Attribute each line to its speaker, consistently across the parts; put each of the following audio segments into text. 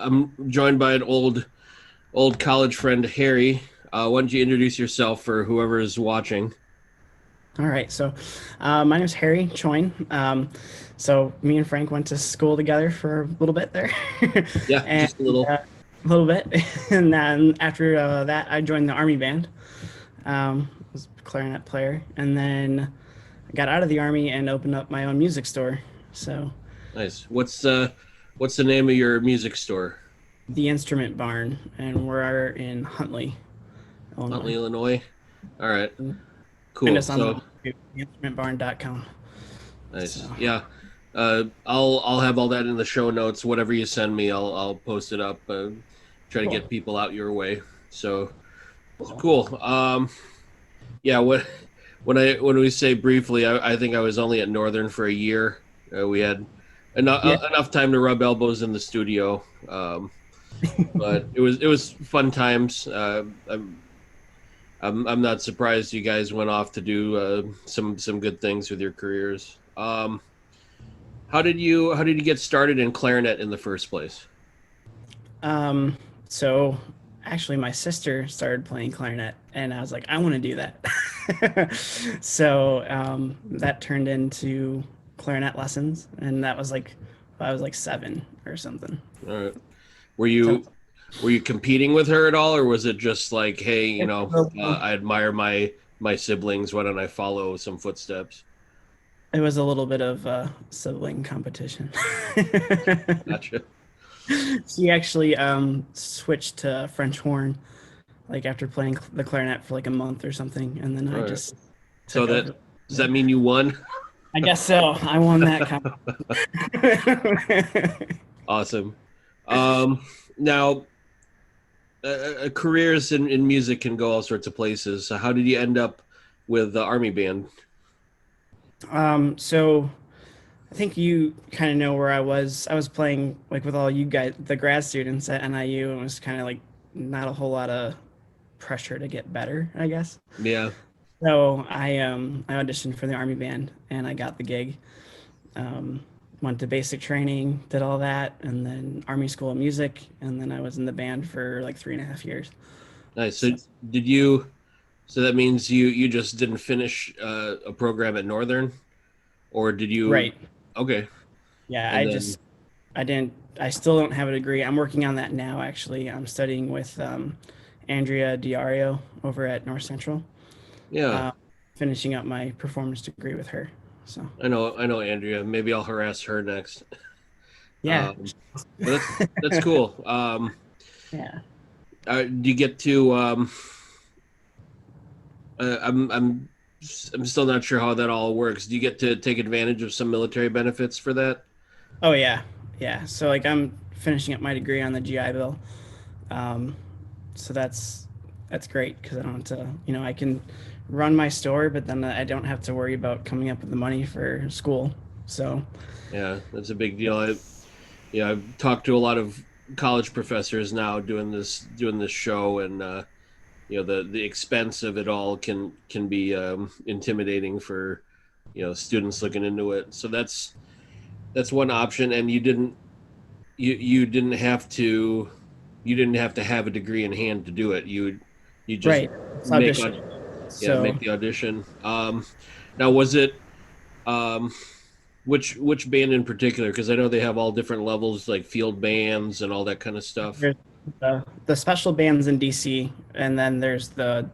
Speaker 1: I'm joined by an old college friend, Harry. Why don't you introduce yourself for whoever is watching?
Speaker 2: All right, so my name's Harry Choin. So me and Frank went to school together for a little bit there,
Speaker 1: Yeah,
Speaker 2: and
Speaker 1: just a little.
Speaker 2: a little bit, and then after that, I joined the army band. Was a clarinet player, and then I got out of the army and opened up my own music store. So
Speaker 1: Nice. What's the name of your music store?
Speaker 2: the Instrument Barn, and we're in Huntley,
Speaker 1: Huntley,
Speaker 2: Illinois.
Speaker 1: Illinois. All right,
Speaker 2: Find
Speaker 1: cool.
Speaker 2: us on the
Speaker 1: So
Speaker 2: website, theinstrumentbarn.com.
Speaker 1: nice.
Speaker 2: So
Speaker 1: Yeah. I'll have all that in the show notes. Whatever you send me, I'll post it up. Try to
Speaker 2: cool.
Speaker 1: get people out your way. So cool. Yeah. When we say briefly, I think I was only at Northern for a year. We had
Speaker 2: Yeah.
Speaker 1: enough time to rub elbows in the studio, but it was fun times. I'm not surprised you guys went off to do some good things with your careers. How did you get started in clarinet in the first place?
Speaker 2: Um, so actually my sister started playing clarinet and I was like, I want to do that. So that turned into clarinet lessons and that was like I was like 7 or something.
Speaker 1: All right. Were
Speaker 2: So
Speaker 1: you were you competing with her at all, or was it just like, hey,
Speaker 2: it was a little,
Speaker 1: I admire my siblings. Why don't I follow some footsteps?
Speaker 2: it was a little bit of sibling competition.
Speaker 1: Gotcha.
Speaker 2: She actually switched to French horn like after playing the clarinet for like a month or something and then
Speaker 1: All
Speaker 2: I
Speaker 1: right.
Speaker 2: just
Speaker 1: So
Speaker 2: took
Speaker 1: that
Speaker 2: over.
Speaker 1: does that mean you won?
Speaker 2: I guess so. I won that
Speaker 1: Awesome. Um, Now, careers in music can go all sorts of places. So how did you end up with the army band?
Speaker 2: so I think you kind of know where I was. I was playing like with all you guys, the grad students at NIU, and it was kind of like not a whole lot of pressure to get better, I guess.
Speaker 1: Yeah.
Speaker 2: So I auditioned for the army band and I got the gig. Um, Went to basic training, did all that, and then Army School of Music, and then I was in the band for like 3.5 years.
Speaker 1: Nice. So
Speaker 2: So
Speaker 1: did you? So that means you just didn't finish a program at Northern, or did you?
Speaker 2: right,
Speaker 1: Okay.
Speaker 2: yeah,
Speaker 1: And then
Speaker 2: I didn't. I still don't have a degree. I'm working on that now. Actually, I'm studying with Andrea Diario over at North Central.
Speaker 1: yeah,
Speaker 2: Uh, Finishing up my performance degree with her. So
Speaker 1: I know Andrea. Maybe I'll harass her next.
Speaker 2: yeah,
Speaker 1: Um, but that's cool.
Speaker 2: yeah.
Speaker 1: Do you get to? I'm still not sure how that all works. Do you get to take advantage of some military benefits for that?
Speaker 2: Oh yeah, yeah. So like I'm finishing up my degree on the GI Bill. Um, so that's great because I don't have to. I can run my store, but then I don't have to worry about coming up with the money for school. So
Speaker 1: Yeah, that's a big deal. I've talked to a lot of college professors now doing this show, and the expense of it all can be intimidating for students looking into it. So that's one option, and you didn't have to have a degree in hand to do it. You just
Speaker 2: right, it's
Speaker 1: make
Speaker 2: audition.
Speaker 1: yeah,
Speaker 2: So
Speaker 1: make the audition. Now, was it um, which band in particular? Because I know they have all different levels, like field bands and all that kind of stuff.
Speaker 2: there's the special bands in DC, and then there's the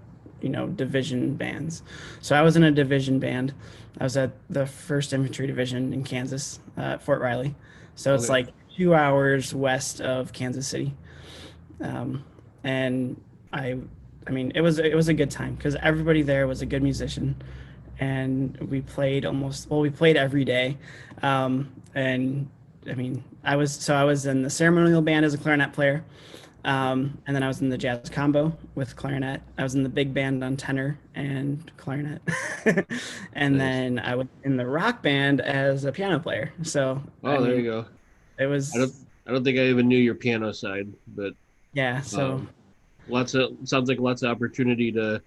Speaker 2: division bands. So I was in a division band. I was at the First Infantry Division in Kansas, Fort Riley. So it's
Speaker 1: Okay,
Speaker 2: like 2 hours west of Kansas City. Um, and I, I mean, it was a good time because everybody there was a good musician, and we played every day. And I mean, I was in the ceremonial band as a clarinet player. And then I was in the jazz combo with clarinet. I was in the big band on tenor and clarinet. And
Speaker 1: nice.
Speaker 2: then I was in the rock band as a piano player. So, I
Speaker 1: Oh, there
Speaker 2: mean,
Speaker 1: you go.
Speaker 2: it
Speaker 1: I don't
Speaker 2: was,
Speaker 1: I don't think I even knew your piano side, but
Speaker 2: yeah. So,
Speaker 1: um, lots of sounds like lots of opportunity to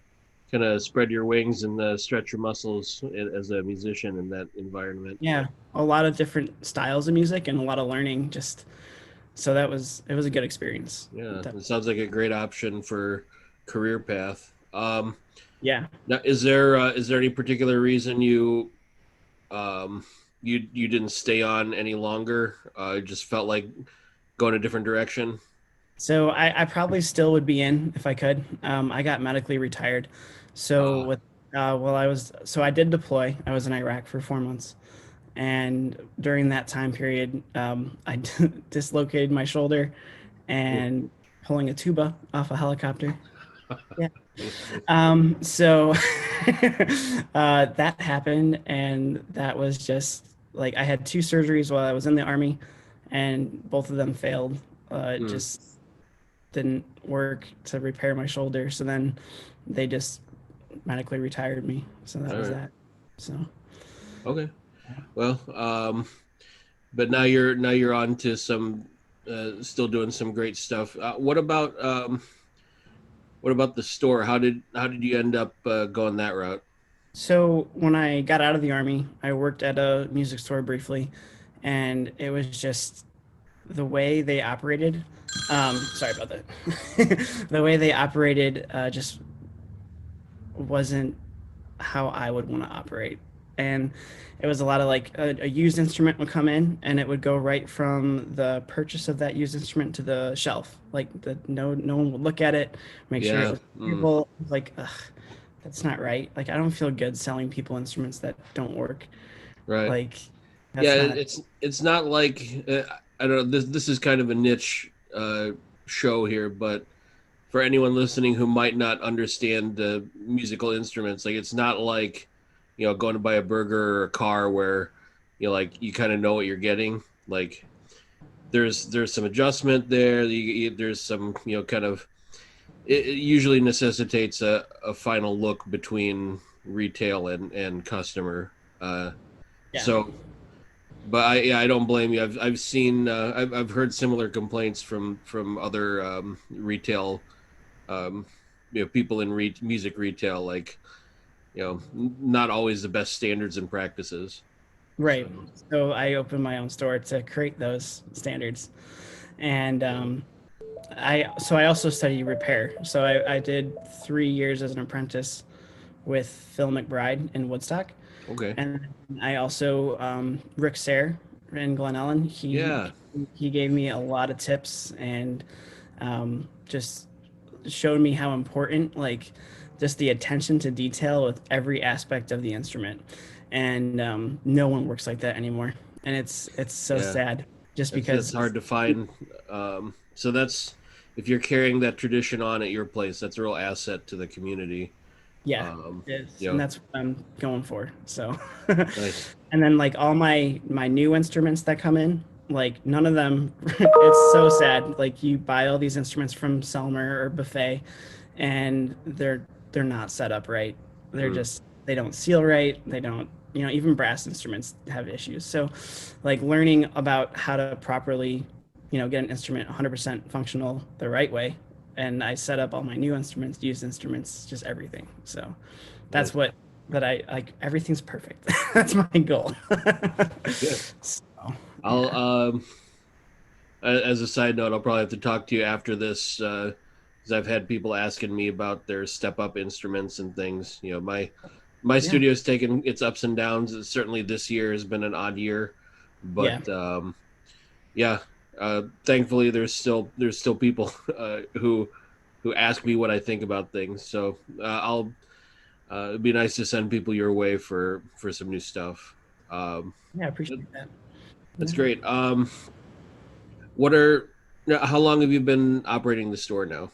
Speaker 1: kind of spread your wings and stretch your muscles as a musician in that environment.
Speaker 2: yeah, a lot of different styles of music and a lot of learning. Just, So it was a good experience.
Speaker 1: Yeah, it sounds like a great option for career path.
Speaker 2: Yeah.
Speaker 1: Now, is there any particular reason um, you didn't stay on any longer? Just felt like going a different direction.
Speaker 2: So I probably still would be in if I could. I got medically retired. So
Speaker 1: Ah,
Speaker 2: with well, I did deploy. I was in Iraq for 4 months, and during that time period, I dislocated my shoulder and pulling a tuba off a helicopter. Yeah. So that happened, and that was just like I had two surgeries while I was in the army, and both of them failed. It
Speaker 1: Hmm.
Speaker 2: just didn't work to repair my shoulder. So then they just medically retired me. So that
Speaker 1: All
Speaker 2: was
Speaker 1: right.
Speaker 2: that. So
Speaker 1: Okay. Well, but now you're on to some still doing some great stuff. What about the store? How did you end up going that route?
Speaker 2: so when I got out of the army, I worked at a music store briefly, and it was just the way they operated. Sorry about that. The way they operated just wasn't how I would want to operate. And it was a lot of like a used instrument would come in and it would go right from the purchase of that used instrument to the shelf. Like no one would look at it, make sure it
Speaker 1: Yeah.
Speaker 2: was
Speaker 1: Mm.
Speaker 2: usable. Like, ugh, that's not right. Like I don't feel good selling people instruments that don't work.
Speaker 1: Right.
Speaker 2: Like
Speaker 1: Yeah.
Speaker 2: that's not
Speaker 1: It's not like I don't know. This is kind of a niche show here, but for anyone listening who might not understand musical instruments, like it's not like going to buy a burger or a car where like you kind of know what you're getting. Like there's some adjustment there. There's some kind of it usually necessitates a final look between retail and customer.
Speaker 2: yeah.
Speaker 1: So, but I don't blame you. I've seen I've heard similar complaints from other retail um, people in music retail, like not always the best standards and practices.
Speaker 2: Right.
Speaker 1: So
Speaker 2: So I opened my own store to create those standards. And I also study repair. So I did 3 years as an apprentice with Phil McBride in Woodstock,
Speaker 1: okay,
Speaker 2: and I also Rick Sayre in Glen Ellen.
Speaker 1: yeah,
Speaker 2: He gave me a lot of tips and just showed me how important like just the attention to detail with every aspect of the instrument. And no one works like that anymore, and it's so
Speaker 1: yeah.
Speaker 2: sad just
Speaker 1: That's
Speaker 2: because
Speaker 1: hard to find. So that's if you're carrying that tradition on at your place, that's a real asset to the community.
Speaker 2: yeah,
Speaker 1: Um,
Speaker 2: it is,
Speaker 1: you
Speaker 2: and
Speaker 1: know,
Speaker 2: that's what I'm going for. So,
Speaker 1: nice.
Speaker 2: and then like all my new instruments that come in, like none of them. It's so sad. Like you buy all these instruments from Selmer or Buffet, and they're not set up right. They're
Speaker 1: Mm,
Speaker 2: just they don't seal right. They don't. Even brass instruments have issues. So, like learning about how to properly, get an instrument 100% functional the right way, and I set up all my new instruments, used instruments, just everything. So that's
Speaker 1: nice.
Speaker 2: what that I like. Everything's perfect. That's my goal.
Speaker 1: Yeah.
Speaker 2: So,
Speaker 1: I'll
Speaker 2: yeah,
Speaker 1: as a side note, I'll probably have to talk to you after this because I've had people asking me about their step up instruments and things. My
Speaker 2: yeah,
Speaker 1: studio's taken its ups and downs. Certainly, this year has been an odd year,
Speaker 2: yeah,
Speaker 1: but yeah, thankfully there's still people who ask me what I think about things. So I'll it'd be nice to send people your way for some new stuff. Um,
Speaker 2: yeah. I appreciate that.
Speaker 1: that's
Speaker 2: Yeah.
Speaker 1: great. What are how long have you been operating the store now?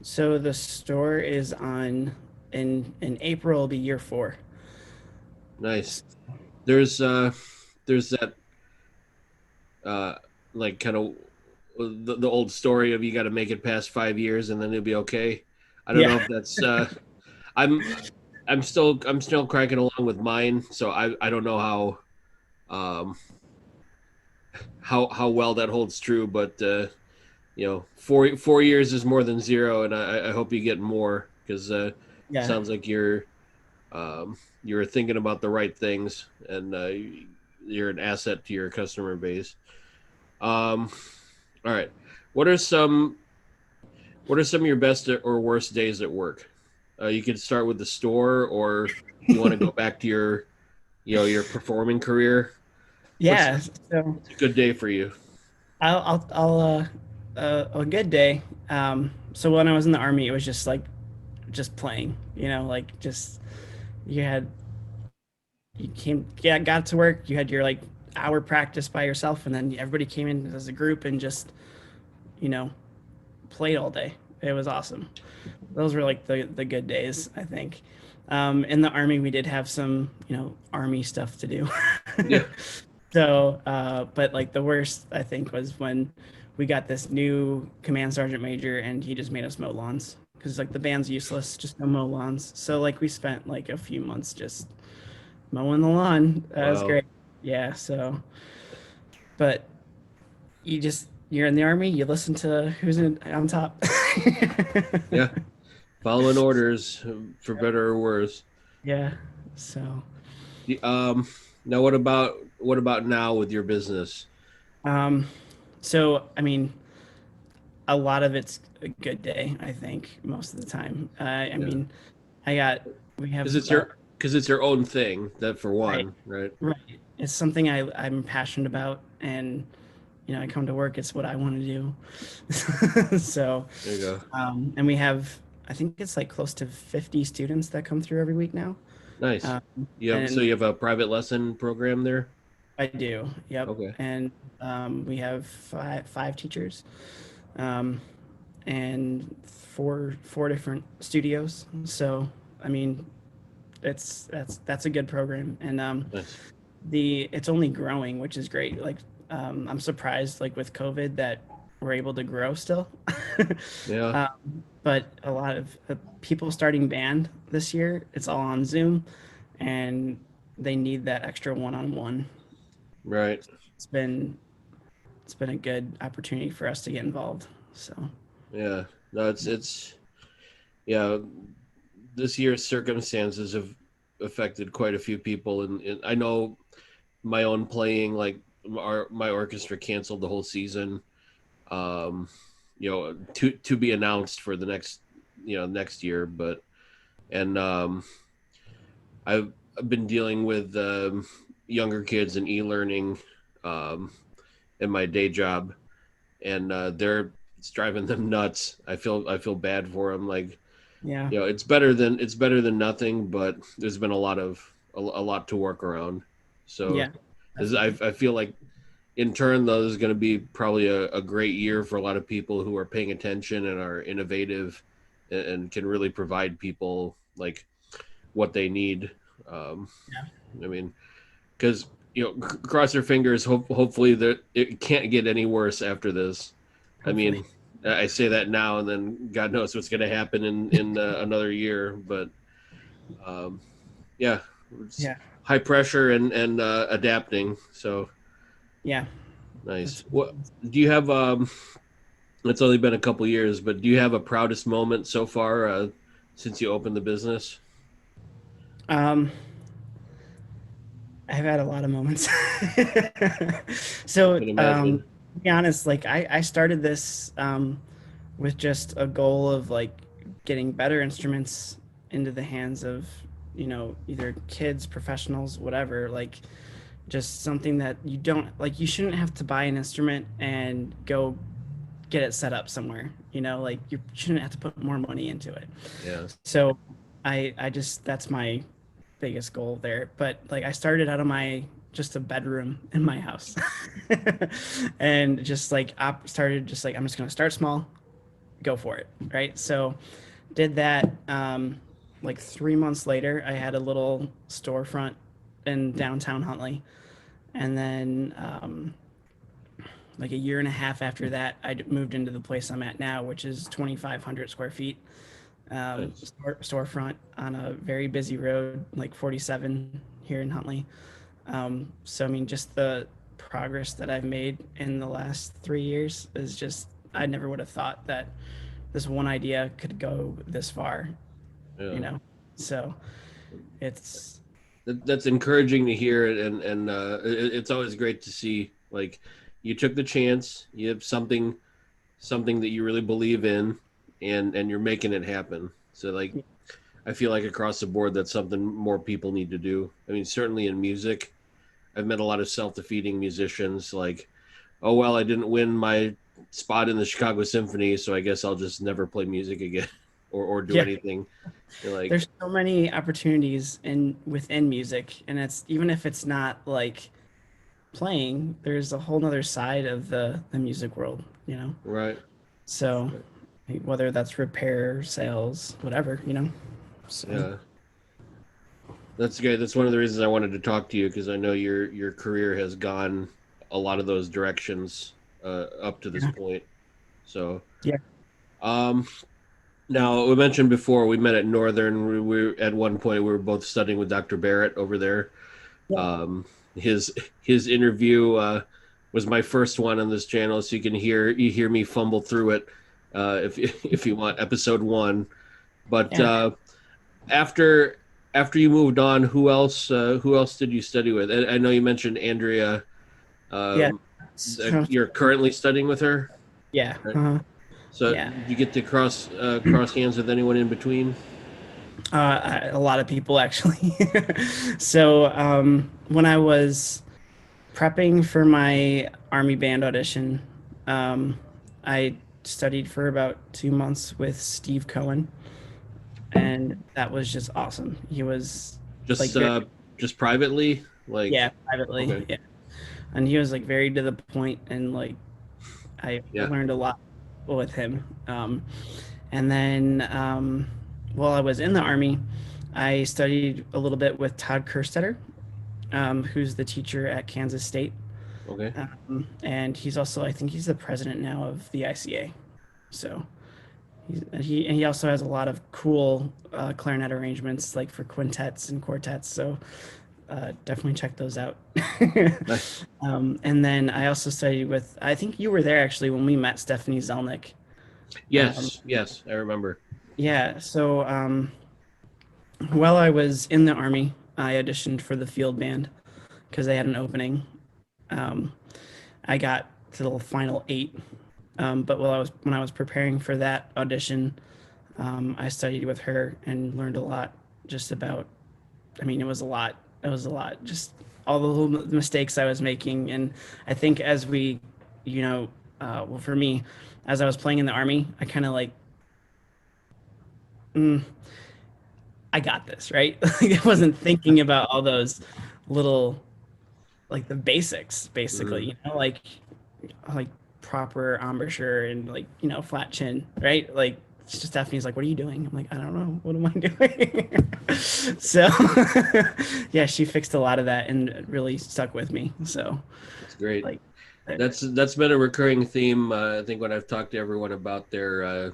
Speaker 2: So the store is on in April. It'll be year 4.
Speaker 1: Nice. There's there's that uh like kind of the old story of you got to make it past 5 years and then it'll be okay. I don't
Speaker 2: Yeah,
Speaker 1: know if that's I'm I'm still cranking along with mine, so I don't know um how well that holds true, but 4 years is more than zero, and I hope you get more because
Speaker 2: yeah.
Speaker 1: sounds like you're thinking about the right things, and you're an asset to your customer base. Um, All right. What are some What are some of your best or worst days at work? You could start with the store, or you want to go back to your performing career. What's
Speaker 2: Yeah. So
Speaker 1: What's a good day for you?
Speaker 2: a good day. So when I was in the army, it was just like just playing, like just you had you came yeah got to work, you had your like hour practice by yourself, and then everybody came in as a group and just you know played all day. It was awesome. Those were like the good days, I think. In the army, we did have some army stuff to do.
Speaker 1: Yeah.
Speaker 2: So, but like the worst, I think, was when we got this new command sergeant major and he just made us mow lawns because like the band's useless, just go mow lawns. So like we spent like a few months just mowing the lawn. That was
Speaker 1: Wow.
Speaker 2: great. Yeah. So, but you're in the army, you listen to who's on top.
Speaker 1: Yeah. Following orders, for better or worse.
Speaker 2: Yeah. So,
Speaker 1: The- Um. Now, what about now with your business?
Speaker 2: um, so I mean, a lot of it's a good day, I think, most of the time. I
Speaker 1: Yeah.
Speaker 2: mean, I got we have
Speaker 1: Because it's your own thing. That for
Speaker 2: right,
Speaker 1: one, right?
Speaker 2: right. It's something I'm passionate about, and I come to work. It's what I want to do. So,
Speaker 1: There you go.
Speaker 2: and we have I think it's like close to 50 students that come through every week now.
Speaker 1: Nice.
Speaker 2: Um,
Speaker 1: So
Speaker 2: and
Speaker 1: you have a private lesson program there.
Speaker 2: I do, yep.
Speaker 1: Okay.
Speaker 2: And we have five teachers, um, and four different studios. So I mean, that's a good program, and
Speaker 1: Nice.
Speaker 2: it's only growing, which is great. Like I'm surprised, like with COVID, that we're able to grow still.
Speaker 1: Yeah.
Speaker 2: But a lot of people starting band this year, it's all on Zoom, and they need that extra one-on-one.
Speaker 1: Right.
Speaker 2: It's been it's been a good opportunity for us to get involved. So
Speaker 1: Yeah. No, it's yeah. This year's circumstances have affected quite a few people, and I know my own playing. Like my orchestra canceled the whole season. Um, to be announced for the next year, but and I've been dealing with younger kids and e-learning um, in my day job, and it's driving them nuts. I feel bad for them. Like,
Speaker 2: yeah,
Speaker 1: it's better than nothing, but there's been a lot to work around. So
Speaker 2: yeah, definitely.
Speaker 1: I feel like in turn though, this is going to be probably a great year for a lot of people who are paying attention and are innovative, and can really provide people like what they need. Um,
Speaker 2: Yeah,
Speaker 1: I mean, because cross your fingers. Hopefully that it can't get any worse after this. I
Speaker 2: hopefully.
Speaker 1: mean, I say that now, and then God knows what's going to happen in another year. But um, yeah, it's
Speaker 2: Yeah,
Speaker 1: high pressure and adapting. So
Speaker 2: yeah.
Speaker 1: nice.
Speaker 2: That's
Speaker 1: What do you have? It's only been a couple years, but do you have a proudest moment so far since you opened the business?
Speaker 2: um I've had a lot of moments. So,
Speaker 1: Can imagine.
Speaker 2: to be honest, like I started this with just a goal of like getting better instruments into the hands of, either kids, professionals, whatever, like just something that you don't like, you shouldn't have to buy an instrument and go get it set up somewhere, like you shouldn't have to put more money into it.
Speaker 1: Yeah.
Speaker 2: So I just that's my biggest goal there. But like I started out of my just a bedroom in my house, and just like started just like I'm just gonna start small, go for it, right? So did that. Like 3 months later, I had a little storefront in downtown Huntley, and then like a year and a half after that, I moved into the place I'm at now, which is 2,500 square feet,
Speaker 1: Nice.
Speaker 2: storefront on a very busy road, like 47 here in Huntley. So I mean, just the progress that I've made in the last 3 years is just I never would have thought that this one idea could go this far, you
Speaker 1: Yeah.
Speaker 2: know. So it's
Speaker 1: That's encouraging to hear, and it's always great to see like you took the chance. You have something that you really believe in, and you're making it happen. So like, I feel like across the board, that's something more people need to do. I mean, certainly in music, I've met a lot of self-defeating musicians. Like, oh well, I didn't win my spot in the Chicago Symphony, so I guess I'll just never play music again, or do
Speaker 2: Yeah.
Speaker 1: anything. You're like,
Speaker 2: There's so many opportunities within music, and it's even if it's not like playing, there's a whole nother side of the music world, you know?
Speaker 1: right,
Speaker 2: So whether that's repair, sales, whatever, you know? So
Speaker 1: yeah. That's good. That's one of the reasons I wanted to talk to you, because I know your career has gone a lot of those directions up to this
Speaker 2: yeah.
Speaker 1: point. So,
Speaker 2: Yeah.
Speaker 1: um, now we mentioned before we met at Northern. We at one point we were both studying with Dr. Barrett over there.
Speaker 2: Yeah.
Speaker 1: Um, his interview was my first one on this channel, so you hear me fumble through it if you want episode one. But
Speaker 2: Yeah.
Speaker 1: after after you moved on, who else did you study with? I know you mentioned Andrea.
Speaker 2: Yeah.
Speaker 1: Um,
Speaker 2: So,
Speaker 1: you're currently studying with her,
Speaker 2: yeah.
Speaker 1: right? So
Speaker 2: Yeah.
Speaker 1: did you get to cross hands with anyone in between?
Speaker 2: A lot of people actually. So, when I was prepping for my army band audition, I studied for about 2 months with Steve Cohen, and that was just awesome. He was like
Speaker 1: Just
Speaker 2: very,
Speaker 1: just privately, like,
Speaker 2: yeah, privately,
Speaker 1: okay,
Speaker 2: yeah, and he was like very to the point, and like I
Speaker 1: yeah,
Speaker 2: learned a lot with him. And then while I was in the army, I studied a little bit with Todd Kerstetter, who's the teacher at Kansas State.
Speaker 1: okay.
Speaker 2: And he's also, I think he's the president now of the ICA. So he also has a lot of cool clarinet arrangements, like for quintets and quartets. So definitely check those out.
Speaker 1: Nice.
Speaker 2: And then I also studied with, I think you were there actually when we met Stephanie Zelnick. Um,
Speaker 1: Yes, yes, I remember.
Speaker 2: yeah. So while I was in the army, I auditioned for the field band because they had an opening. Um, I got to the final eight. But when I was preparing for that audition, I studied with her and learned a lot just about. I mean, it was a lot. It was a lot. Just all the little mistakes I was making, and I think as we, you know, well for me, as I was playing in the army, I kind of like, mm, I got this, right? Like I wasn't thinking about all those little, like the basics, basically,
Speaker 1: Mm,
Speaker 2: you know, like proper embouchure and like flat chin, right? Like it's just Stephanie's like, what are you doing? I'm like, I don't know, what am I doing? So yeah, she fixed a lot of that and it really stuck with me. So
Speaker 1: that's great.
Speaker 2: like uh,
Speaker 1: That's been a recurring theme. I think when I've talked to everyone about their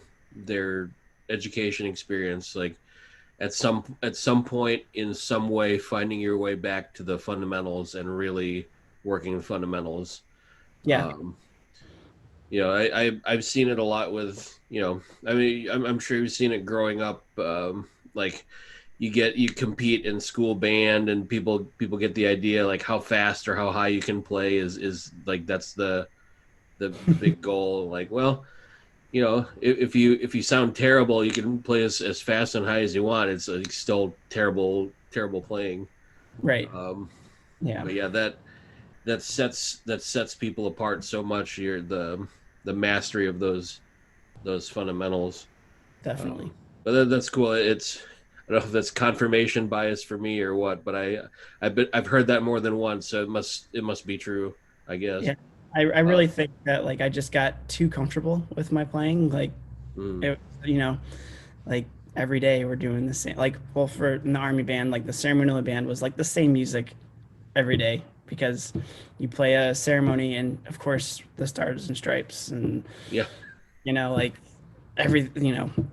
Speaker 1: education experience, like at some point in some way finding your way back to the fundamentals and really working the fundamentals.
Speaker 2: yeah,
Speaker 1: Um, I've seen it a lot with, I mean, I'm sure you've seen it growing up. Like you compete in school band, and people get the idea like how fast or how high you can play is like that's the big goal. Like, well, if you sound terrible, you can play as fast and high as you want. It's like still terrible playing.
Speaker 2: right,
Speaker 1: Um,
Speaker 2: yeah,
Speaker 1: but yeah, that sets people apart so much. You're the mastery of those fundamentals.
Speaker 2: definitely.
Speaker 1: But that's cool. I don't know if that's confirmation bias for me or what, but I've heard that more than once, so it must be true, I guess.
Speaker 2: Yeah, I
Speaker 1: Uh,
Speaker 2: really think that like I just got too comfortable with my playing. Like
Speaker 1: mm,
Speaker 2: it, like every day we're doing the same. Like well, for in the army band, like the ceremonial band was like the same music every day because you play a ceremony and of course the stars and stripes and
Speaker 1: yeah,
Speaker 2: like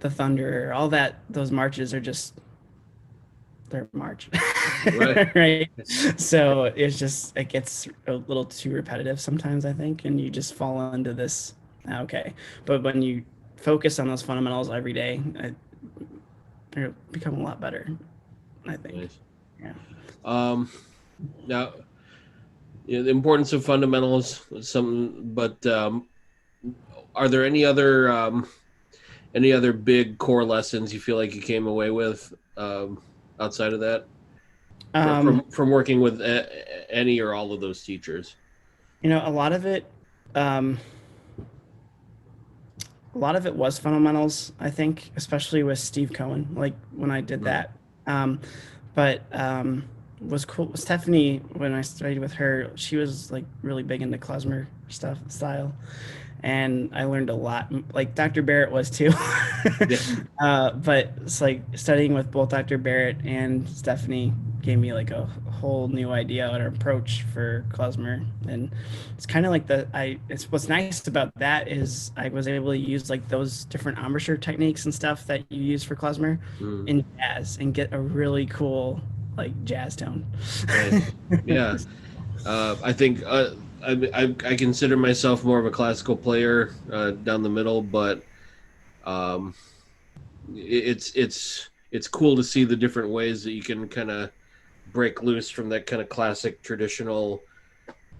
Speaker 2: the thunder, all that, those marches are just their march.
Speaker 1: right.
Speaker 2: Right, so it gets a little too repetitive sometimes, I think, and you just fall into this. Okay, but when you focus on those fundamentals every day, you become a lot better, I think.
Speaker 1: Nice.
Speaker 2: Yeah.
Speaker 1: Um, now, Yeah, the importance of fundamentals, some, but are there any other big core lessons you feel like you came away with outside of that
Speaker 2: Um,
Speaker 1: from working with any or all of those teachers?
Speaker 2: a lot of it, um, was fundamentals, I think, especially with Steve Cohen, like when I did
Speaker 1: Mm.
Speaker 2: that. Um, but was cool. Stephanie, when I studied with her, she was like really big into klezmer stuff style, and I learned a lot. Like Dr. Barrett was too.
Speaker 1: Yeah.
Speaker 2: But it's like studying with both Dr. Barrett and Stephanie gave me like a whole new idea or approach for klezmer, and it's kind of like it's what's nice about that is I was able to use like those different embouchure techniques and stuff that you use for klezmer
Speaker 1: Mm.
Speaker 2: in jazz and get a really cool like jazz tone.
Speaker 1: Nice. Yeah. I think I consider myself more of a classical player down the middle, but um, it's cool to see the different ways that you can kind of break loose from that kind of classic traditional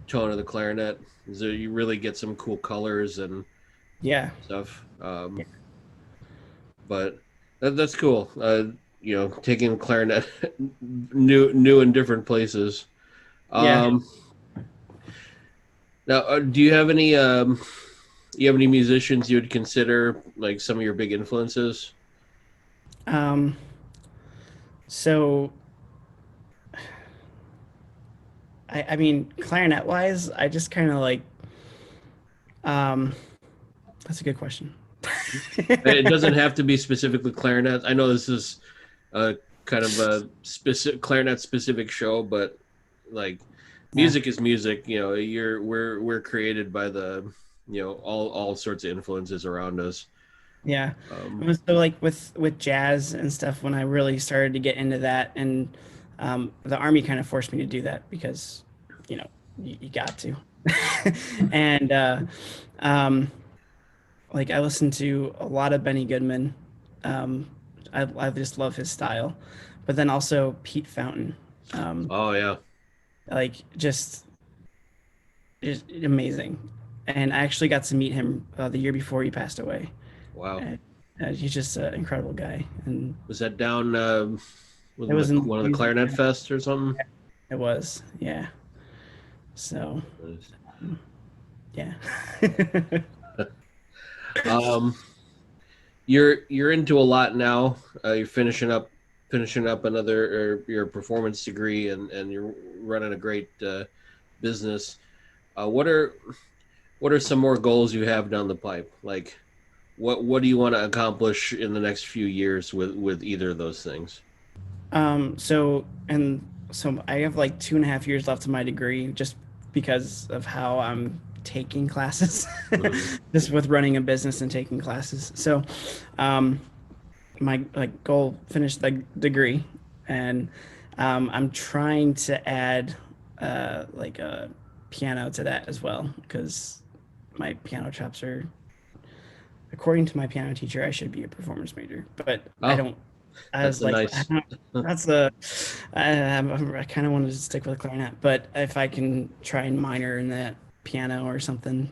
Speaker 1: tone of the clarinet. So you really get some cool colors and
Speaker 2: Yeah.
Speaker 1: stuff. But that's cool. Taking clarinet new in different places.
Speaker 2: Yeah.
Speaker 1: Um, Now, do you have any musicians you would consider like some of your big influences?
Speaker 2: Um, so I mean, clarinet wise, I just kind of like, um, that's a good question.
Speaker 1: It doesn't have to be specifically clarinet. I know this is a kind of a specific clarinet specific show, but like
Speaker 2: Yeah.
Speaker 1: music is music. We're created by the all sorts of influences around us.
Speaker 2: Yeah.
Speaker 1: Um,
Speaker 2: So like with jazz and stuff, when I really started to get into that, and the army kind of forced me to do that because, you got to. And um, like I listened to a lot of Benny Goodman. Um, I just love his style, but then also Pete Fountain. Um,
Speaker 1: oh yeah,
Speaker 2: like just amazing. And I actually got to meet him the year before he passed away.
Speaker 1: wow.
Speaker 2: And, he's just an incredible guy, and
Speaker 1: Was that down with
Speaker 2: it was in
Speaker 1: one of the
Speaker 2: music.
Speaker 1: clarinet fests or something?
Speaker 2: It was, yeah. So,
Speaker 1: Nice.
Speaker 2: yeah.
Speaker 1: Um, you're into a lot now. You're finishing up another or your performance degree, and you're running a great business. What are some more goals you have down the pipe? Like, what do you want to accomplish in the next few years with either of those things?
Speaker 2: So I have like 2.5 years left of my degree just because of how I'm taking classes,
Speaker 1: Mhm.
Speaker 2: just with running a business and taking classes. So, um, my like goal finish the degree, and I'm trying to add like a piano to that as well because my piano chops are, according to my piano teacher, I should be a performance major, but I
Speaker 1: Oh,
Speaker 2: don't. I
Speaker 1: that's
Speaker 2: was
Speaker 1: a
Speaker 2: like, I
Speaker 1: nice.
Speaker 2: don't, that's I kind of wanted to stick with clarinet, but if I can try and minor in that piano or something,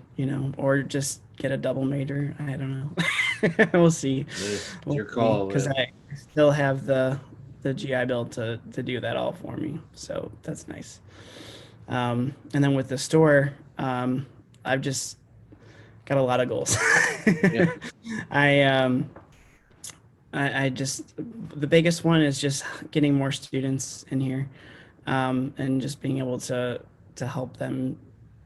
Speaker 2: or just get a double major, I don't know. We'll see.
Speaker 1: It's
Speaker 2: We'll
Speaker 1: your
Speaker 2: see,
Speaker 1: call,
Speaker 2: because
Speaker 1: man.
Speaker 2: I still have the GI Bill to do that all for me, so that's nice. And then with the store, I've just got a lot of goals.
Speaker 1: Yeah.
Speaker 2: I I just the biggest one is just getting more students in here, and just being able to help them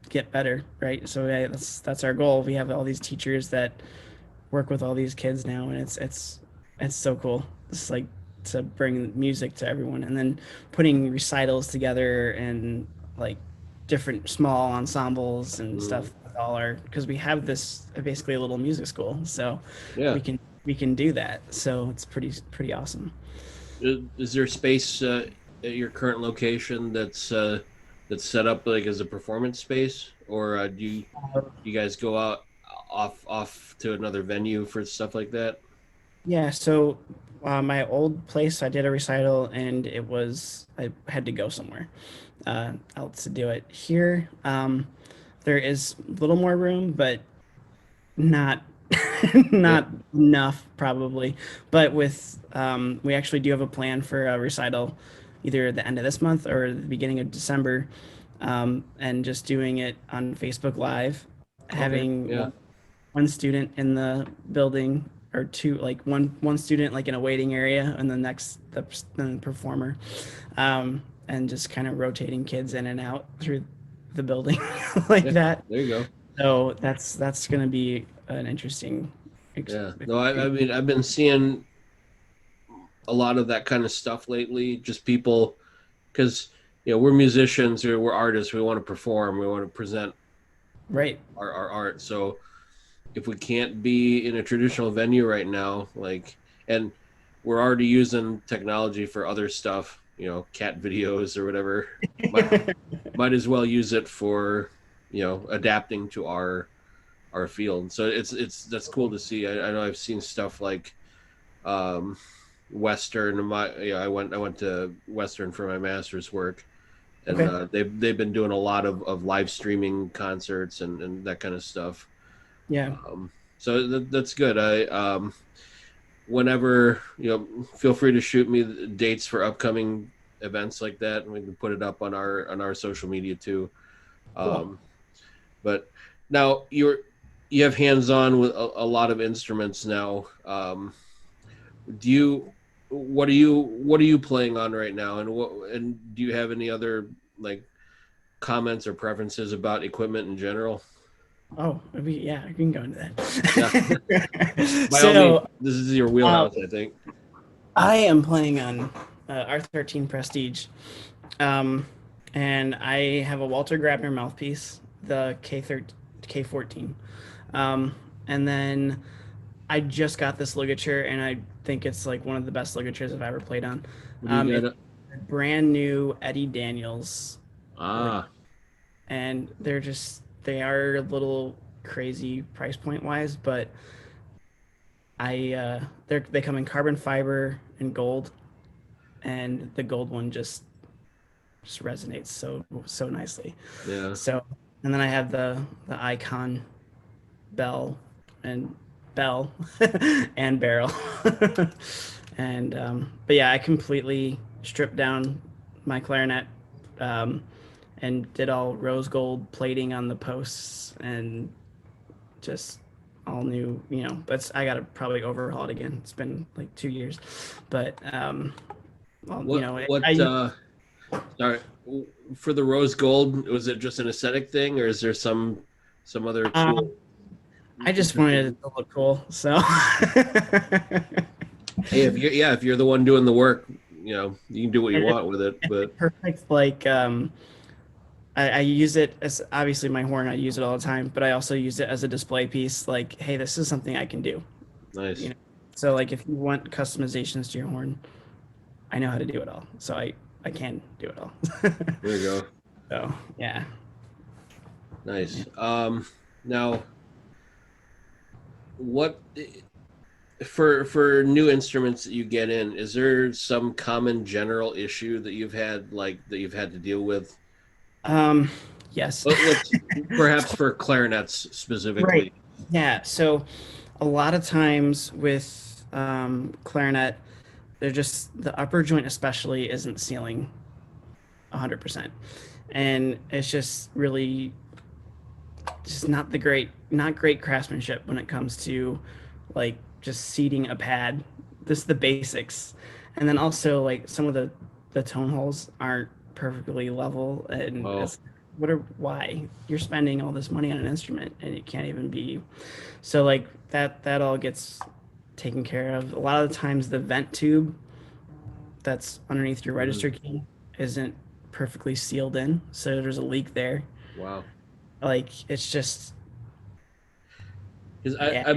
Speaker 2: get better, right? So yeah, that's our goal. We have all these teachers that work with all these kids now, and it's so cool. It's like to bring music to everyone, and then putting recitals together and like different small ensembles and
Speaker 1: Mm,
Speaker 2: stuff with all our, because we have this basically a little music school, so
Speaker 1: yeah.
Speaker 2: we can do that. So it's pretty awesome.
Speaker 1: Is there space at your current location that's set up like as a performance space, or do you guys go out off to another venue for stuff like that?
Speaker 2: Yeah, so my old place, I did a recital, and I had to go somewhere else to do it. Here, there is a little more room, but not
Speaker 1: Yeah.
Speaker 2: not enough probably. But with we actually do have a plan for a recital, either the end of this month or the beginning of December, and just doing it on Facebook Live,
Speaker 1: Okay.
Speaker 2: having
Speaker 1: Yeah.
Speaker 2: one student in the building or two, like one student like in a waiting area and the performer, and just kind of rotating kids in and out through the building like
Speaker 1: Yeah.
Speaker 2: that.
Speaker 1: There you go.
Speaker 2: So that's going to be an interesting
Speaker 1: Yeah. No, I mean, I've been seeing a lot of that kind of stuff lately. Just people, because we're musicians or we're artists. We want to perform. We want to present
Speaker 2: right.
Speaker 1: our art. So if we can't be in a traditional venue right now, like, and we're already using technology for other stuff, cat videos or whatever, might might as well use it for adapting to our field. So it's that's cool to see. I know I've seen stuff like um, Western. I went to Western for my master's work, and
Speaker 2: Okay.
Speaker 1: they've been doing a lot of live streaming concerts and that kind of stuff.
Speaker 2: Yeah.
Speaker 1: So that's good. I whenever feel free to shoot me the dates for upcoming events like that, and we can put it up on our social media too.
Speaker 2: Cool.
Speaker 1: Um, but now you have hands on with a lot of instruments now. Do you what are you playing on right now, and do you have any other like comments or preferences about equipment in general?
Speaker 2: Oh, yeah, I can go into
Speaker 1: Yeah,
Speaker 2: that.
Speaker 1: by all means,
Speaker 2: So,
Speaker 1: this is your
Speaker 2: uh,
Speaker 1: wheelhouse, I think.
Speaker 2: I am playing on R13 Prestige, um, and I have a Walter Grabner mouthpiece, the K14, and then I just got this ligature, and I think it's like one of the best ligatures I've ever played on.
Speaker 1: What do you
Speaker 2: It's
Speaker 1: got?
Speaker 2: a brand new Eddie Daniels,
Speaker 1: Ah,
Speaker 2: and they are a little crazy price point wise, but they come in carbon fiber and gold, and the gold one just resonates so nicely.
Speaker 1: yeah.
Speaker 2: So, and then I have the Icon bell and bell and barrel. And but yeah, I completely stripped down my clarinet, um, and did all rose gold plating on the posts and just all new, but I gotta probably overhaul it again. It's been like 2 years, but well,
Speaker 1: What what
Speaker 2: I
Speaker 1: sorry, for the rose gold, was it just an aesthetic thing, or is there some other cool
Speaker 2: um, I just wanted it to look cool, so
Speaker 1: Hey, if you're the one doing the work, you can do what you
Speaker 2: and
Speaker 1: want with it. But
Speaker 2: perfect. Like I use it as obviously my horn. I use it all the time, but I also use it as a display piece. Like, hey, this is something I can do. You
Speaker 1: nice.
Speaker 2: know. So like, if you want customizations to your horn, I know how to do it all. So I can do it all.
Speaker 1: There you go.
Speaker 2: So yeah.
Speaker 1: Nice. Now, what for new instruments that you get in, is there some common general issue that you've had to deal with?
Speaker 2: Um, yes.
Speaker 1: Let's perhaps for clarinets
Speaker 2: Right.
Speaker 1: specifically.
Speaker 2: Yeah. So a lot of times with clarinet, they're just the upper joint especially isn't sealing 100%, and it's just really just not great craftsmanship when it comes to like just seating a pad. This is the basics, and then also like some of the tone holes aren't perfectly level, and
Speaker 1: Oh,
Speaker 2: it's why you're spending all this money on an instrument and it can't even be. So like that all gets taken care of. A lot of the times the vent tube that's underneath your
Speaker 1: mhm.
Speaker 2: register key isn't perfectly sealed in, so there's a leak there.
Speaker 1: Wow.
Speaker 2: Like it's just
Speaker 1: Because
Speaker 2: yeah.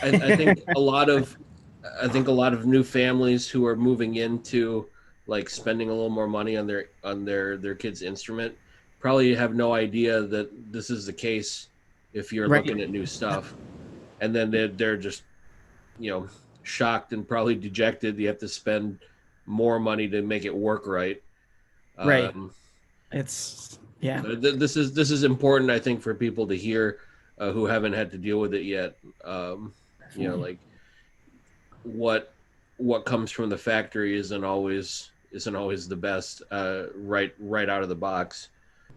Speaker 1: I think a lot of new families who are moving into like spending a little more money on their kid's instrument probably have no idea that this is the case if you're
Speaker 2: Right.
Speaker 1: looking at new stuff, and then they're just you know shocked and probably dejected. You have to spend more money to make it work right.
Speaker 2: Right.
Speaker 1: Um,
Speaker 2: It's yeah.
Speaker 1: this is important, I think, for people to hear who haven't had to deal with it yet. You know,
Speaker 2: Definitely.
Speaker 1: like what what comes from the factory isn't always the best right out of the box.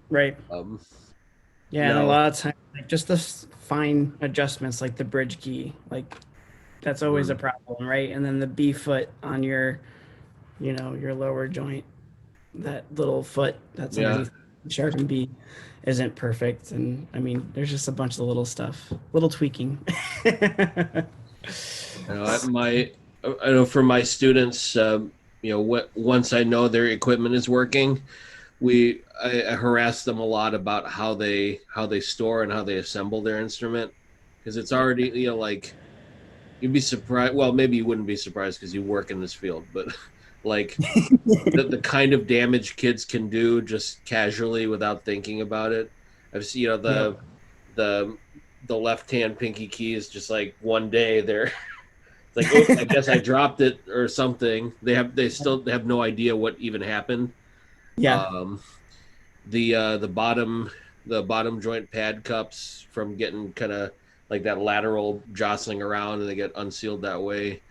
Speaker 2: Right.
Speaker 1: Um,
Speaker 2: Yeah, and a
Speaker 1: now,
Speaker 2: lot of times, like just the fine adjustments, like the bridge key, like that's always a
Speaker 1: mm,
Speaker 2: problem, right? And then the B foot on your, your lower joint, that little foot that's
Speaker 1: yeah,
Speaker 2: underneath the sharp and B, isn't perfect. And I mean, there's just a bunch of little stuff, little tweaking.
Speaker 1: you know, I know for my students, you know, once I know their equipment is working, I harass them a lot about how they store and how they assemble their instrument because it's already, you know, like you'd be surprised. Well, maybe you wouldn't be surprised because you work in this field, but like the kind of damage kids can do just casually without thinking about it. I've seen, you know,
Speaker 2: Yep.
Speaker 1: the the left hand pinky key is just like one day they're like, oh, I guess I dropped it or something. They have no idea what even happened.
Speaker 2: Yeah.
Speaker 1: Um, the bottom joint pad cups from getting kind of like that lateral jostling around and they get unsealed that way.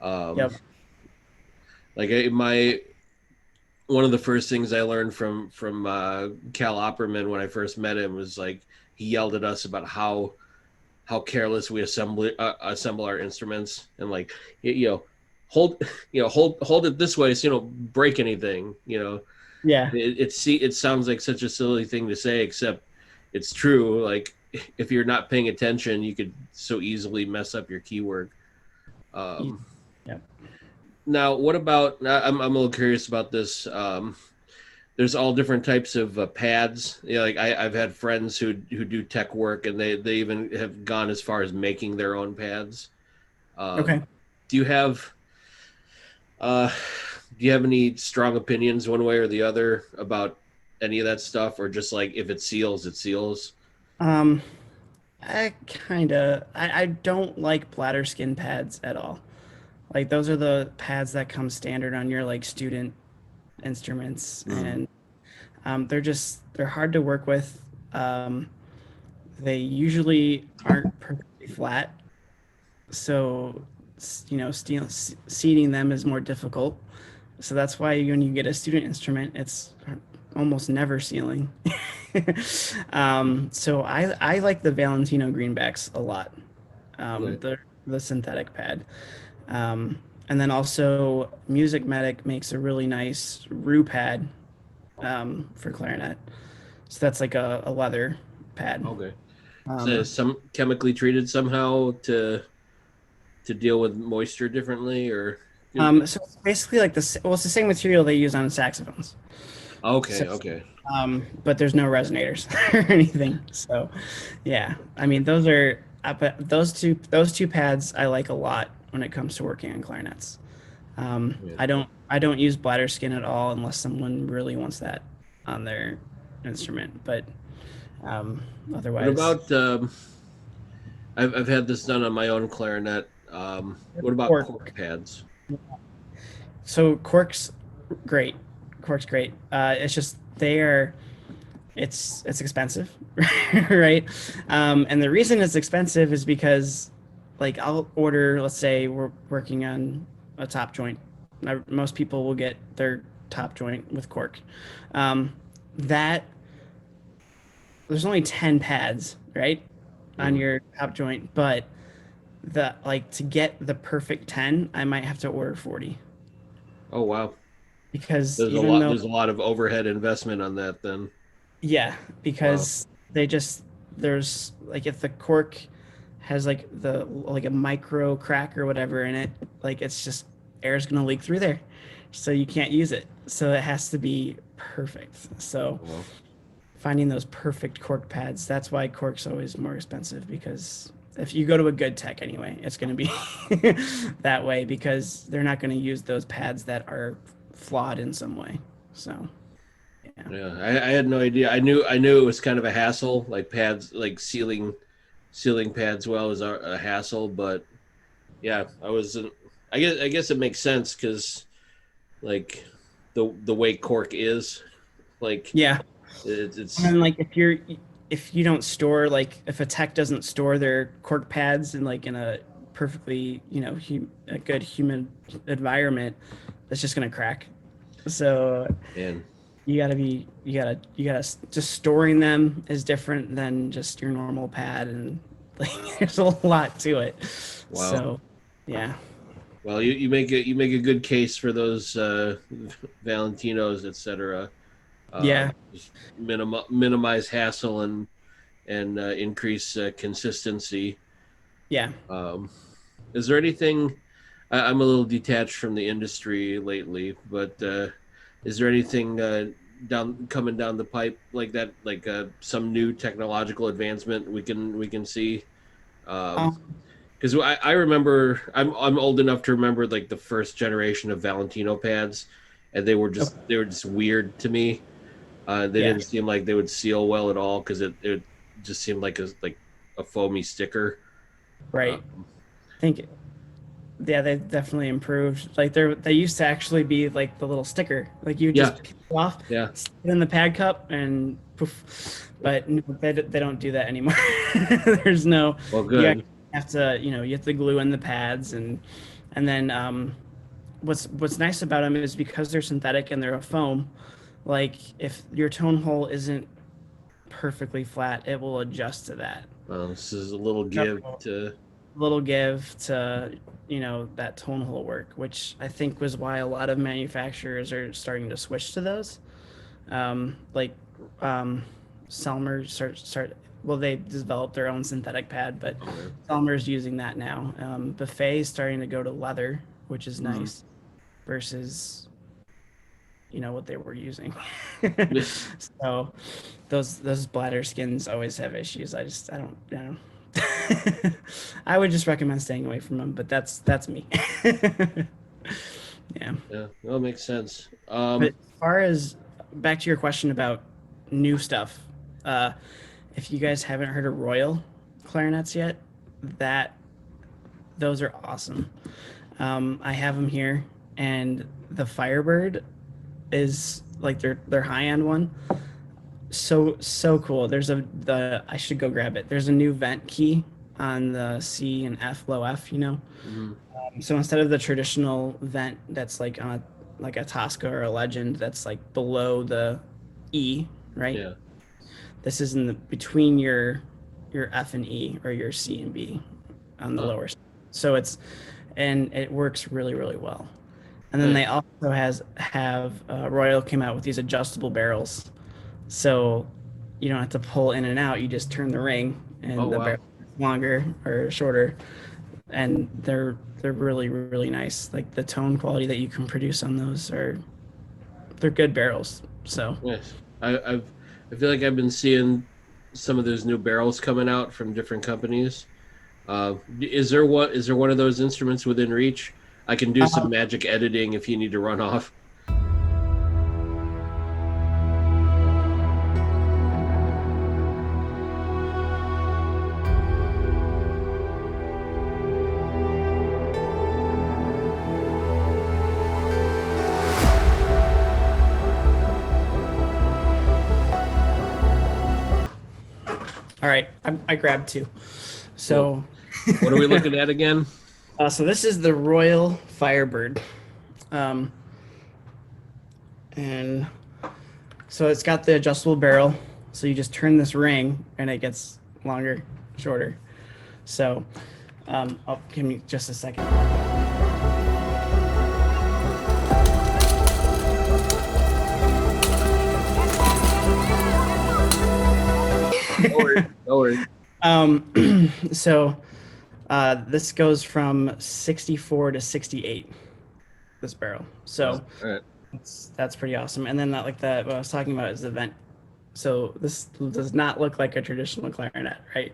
Speaker 1: Um,
Speaker 2: Yep.
Speaker 1: like my one of the first things I learned from Cal Opperman when I first met him was like he yelled at us about how careless we assemble our instruments and like you know hold hold it this way so you don't break anything, you know.
Speaker 2: Yeah.
Speaker 1: It sounds like such a silly thing to say, except it's true. Like if you're not paying attention, you could so easily mess up your keywork.
Speaker 2: E-
Speaker 1: Um,
Speaker 2: Yep.
Speaker 1: Now, what about? I'm a little curious about this. There's all different types of pads. You know, like I've had friends who do tech work, and they even have gone as far as making their own pads. Um,
Speaker 2: Okay.
Speaker 1: do you have uh, do you have any strong opinions one way or the other about any of that stuff, or just like if it seals, it seals?
Speaker 2: Um, I don't like bladder skin pads at all. Like those are the pads that come standard on your like student instruments,
Speaker 1: Mm.
Speaker 2: and they're hard to work with. Um, they usually aren't perfectly flat, so seating them is more difficult. So that's why when you get a student instrument, it's almost never sealing. So I like the Valentino greenbacks a lot.
Speaker 1: Okay.
Speaker 2: The synthetic pad. And then also Music Medic makes a really nice Rue pad for clarinet. So that's like a leather pad.
Speaker 1: Okay. So
Speaker 2: Um,
Speaker 1: some chemically treated somehow to deal with moisture differently, or
Speaker 2: so it's basically like it's the same material they use on saxophones. So,
Speaker 1: okay, okay.
Speaker 2: but there's no resonators or anything. So, yeah, I mean but those two pads I like a lot when it comes to working on clarinets.
Speaker 1: Yeah.
Speaker 2: I don't use bladder skin at all unless someone really wants that on their instrument. But um,
Speaker 1: What
Speaker 2: otherwise,
Speaker 1: about I've had this done on my own clarinet. What about
Speaker 2: cork.
Speaker 1: cork pads?
Speaker 2: So great. Cork's great. It's just it's expensive, right? And the reason it's expensive is because like I'll order, let's say we're working on a top joint. Most people will get their top joint with cork. Um, that there's only 10 pads, right, on
Speaker 1: Mm.
Speaker 2: your top joint, but to get the perfect 10, I might have to order 40
Speaker 1: Oh wow,
Speaker 2: because even though
Speaker 1: There's a lot of overhead investment on that. Then
Speaker 2: yeah,
Speaker 1: wow.
Speaker 2: because they just there's like if the cork has like a micro crack or whatever in it, like it's just air's gonna leak through there, so you can't use it. So it has to be perfect. So
Speaker 1: Well,
Speaker 2: finding those perfect cork pads, that's why cork's always more expensive because if you go to a good tech anyway, it's gonna be that way because they're not gonna use those pads that are flawed in some way. So yeah.
Speaker 1: yeah, I had no idea. I knew it was kind of a hassle, like pads, like sealing pads well is a hassle, but Yeah, I guess it makes sense because like the way cork is, like
Speaker 2: Yeah. And
Speaker 1: it's
Speaker 2: then like if you don't store, like if a tech doesn't store their cork pads in like in a perfectly, a good humid environment, it's just gonna crack. So
Speaker 1: man.
Speaker 2: just storing them is different than just your normal pad, and like there's a lot to it.
Speaker 1: Wow.
Speaker 2: So yeah.
Speaker 1: Well, you make a good case for those Valentinos, etc.
Speaker 2: Yeah.
Speaker 1: Just minimize hassle and increase consistency.
Speaker 2: Yeah.
Speaker 1: Um, is there anything? I'm a little detached from the industry lately, but is there anything coming down the pipe like that, like some new technological advancement we can see? Um,
Speaker 2: Um,
Speaker 1: because I remember I'm old enough to remember like the first generation of Valentino pads, and they were just weird to me. They
Speaker 2: yeah.
Speaker 1: didn't seem like they would seal well at all because it just seemed like a foamy sticker.
Speaker 2: Right.
Speaker 1: Um,
Speaker 2: I think yeah, they definitely improved. Like they used to actually be like the little sticker, like you
Speaker 1: yeah,
Speaker 2: just peel it off,
Speaker 1: yeah.
Speaker 2: stick it in the pad cup, and poof. But no, they don't do that anymore. There's no
Speaker 1: Well,
Speaker 2: you
Speaker 1: good.
Speaker 2: actually have to you have to glue in the pads, and then what's nice about them is because they're synthetic and they're a foam. Like if your tone hole isn't perfectly flat, it will adjust to that.
Speaker 1: Well, this is a little give to.
Speaker 2: Little give to that tone hole work, which I think was why a lot of manufacturers are starting to switch to those. Like Selmer start well, they developed their own synthetic pad, but
Speaker 1: Okay.
Speaker 2: Selmer's using that now. Buffet is starting to go to leather, which is
Speaker 1: Hmm.
Speaker 2: nice versus what they were using. So those bladder skins always have issues. I don't know. I would just recommend staying away from them, but that's me. Yeah.
Speaker 1: Yeah, that makes sense.
Speaker 2: But as far as back to your question about new stuff, uh, if you guys haven't heard of Royal clarinets yet, that those are awesome. I have them here, and the Firebird is like their high end one. So cool. There's I should go grab it. There's a new vent key on the C and F low F,
Speaker 1: Mhm.
Speaker 2: So instead of the traditional vent that's like on like a Tosca or a Legend that's like below the E, right?
Speaker 1: Yeah.
Speaker 2: This is in the between your F and E, or your C and B on the
Speaker 1: Huh.
Speaker 2: lower side. So and it works really, really well. And then they
Speaker 1: Nice.
Speaker 2: also have Royal came out with these adjustable barrels, so you don't have to pull in and out. You just turn the ring,
Speaker 1: Oh
Speaker 2: and the
Speaker 1: wow.
Speaker 2: barrel is longer or shorter, and they're really, really nice. Like the tone quality that you can produce on those they're good barrels. So
Speaker 1: Nice. I feel like I've been seeing some of those new barrels coming out from different companies. Is there one of those instruments within reach? I can do some magic editing if you need to run off.
Speaker 2: all right, I grabbed two.
Speaker 1: Cool.
Speaker 2: So
Speaker 1: What are we looking at again?
Speaker 2: so this is the Royal Firebird, um, and so it's got the adjustable barrel. So you just turn this ring, and it gets longer, shorter. So give me just a second.
Speaker 1: No worries. No worries.
Speaker 2: So this goes from 64 to 68. This barrel.
Speaker 1: Wow.
Speaker 2: So
Speaker 1: All right.
Speaker 2: that's pretty awesome. And then that like that what I was talking about is the vent. So this does not look like a traditional clarinet, right?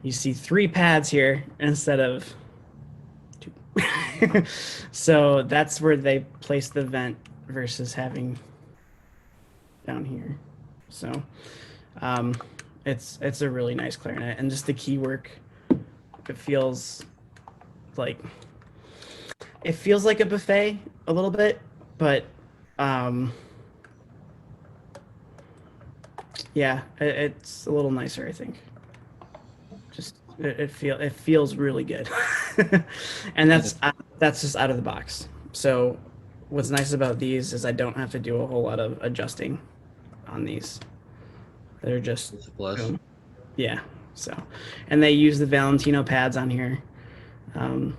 Speaker 2: You see three pads here instead of two. So that's where they place the vent versus having down here. So um, it's a really nice clarinet, and just the key work. It feels like it feels like a buffet a little bit, but um, yeah, it's a little nicer, I think. Just it feels really good, and
Speaker 1: Yeah,
Speaker 2: that's just out of the box. So what's nice about these is I don't have to do a whole lot of adjusting on these. They're just
Speaker 1: it's a plus.
Speaker 2: boom. Yeah. So, and they use the Valentino pads on here. Um,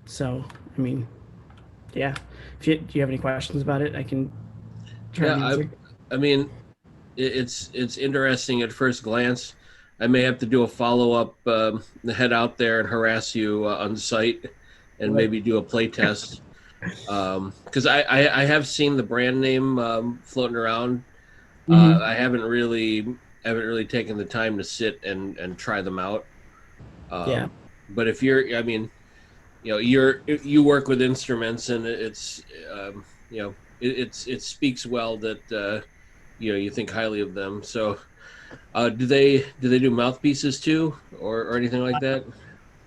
Speaker 2: so I mean, yeah. If do you have any questions about it, I can try
Speaker 1: Yeah,
Speaker 2: and answer.
Speaker 1: I mean, it's interesting at first glance. I may have to do a follow up, head out there and harass you on site, and
Speaker 2: Right.
Speaker 1: maybe do a play test. Because I have seen the brand name floating around.
Speaker 2: Hmm.
Speaker 1: I haven't really taken the time to sit and try them out.
Speaker 2: Yeah.
Speaker 1: But if you're, I mean, you work with instruments, and it's it speaks well that you think highly of them. So do they do mouthpieces too, or anything like that?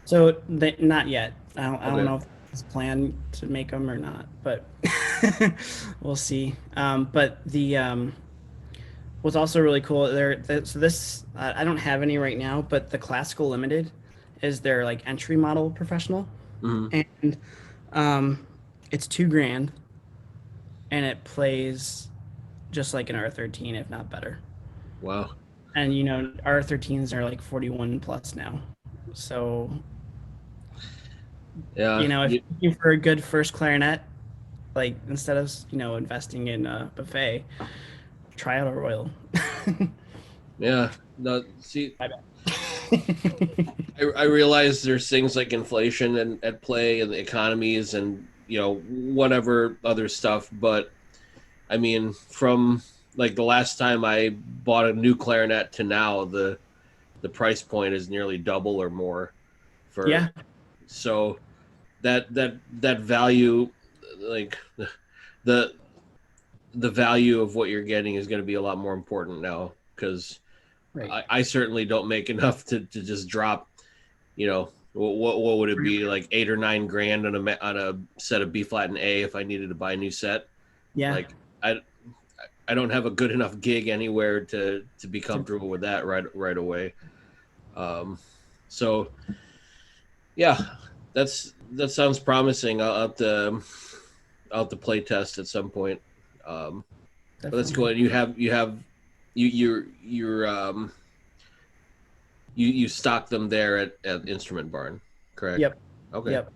Speaker 2: So they, not yet. I don't
Speaker 1: Okay.
Speaker 2: know if it's planned to make them or not, but we'll see. But the what's also really cool so this I don't have any right now, but the Classical Limited is their like entry model professional,
Speaker 1: Hmm.
Speaker 2: and um, it's 2 grand, and it plays just like an R13, if not better.
Speaker 1: Wow.
Speaker 2: And you know, R13s are like 41 plus now, so
Speaker 1: Yeah.
Speaker 2: you know, if you're looking for a good first clarinet, like instead of investing in a buffet, try out a Royal.
Speaker 1: Yeah. No. See,
Speaker 2: My bad.
Speaker 1: I realize there's things like inflation and at play and the economies and whatever other stuff, but I mean, from like the last time I bought a new clarinet to now, the price point is nearly double or more for
Speaker 2: Yeah,
Speaker 1: so that value, like the the value of what you're getting is going to be a lot more important now because
Speaker 2: right.
Speaker 1: I certainly don't make enough to just drop, what would it be like 8 or 9 grand on a set of B flat and A if I needed to buy a new set.
Speaker 2: Yeah.
Speaker 1: Like I don't have a good enough gig anywhere to be
Speaker 2: To-
Speaker 1: comfortable with that right away. Um, so yeah, that sounds promising. I'll have to play test at some point. But that's cool.
Speaker 2: Definitely.
Speaker 1: And you stock them there at Instrument Barn, correct?
Speaker 2: Yep.
Speaker 1: Okay,
Speaker 2: Yep.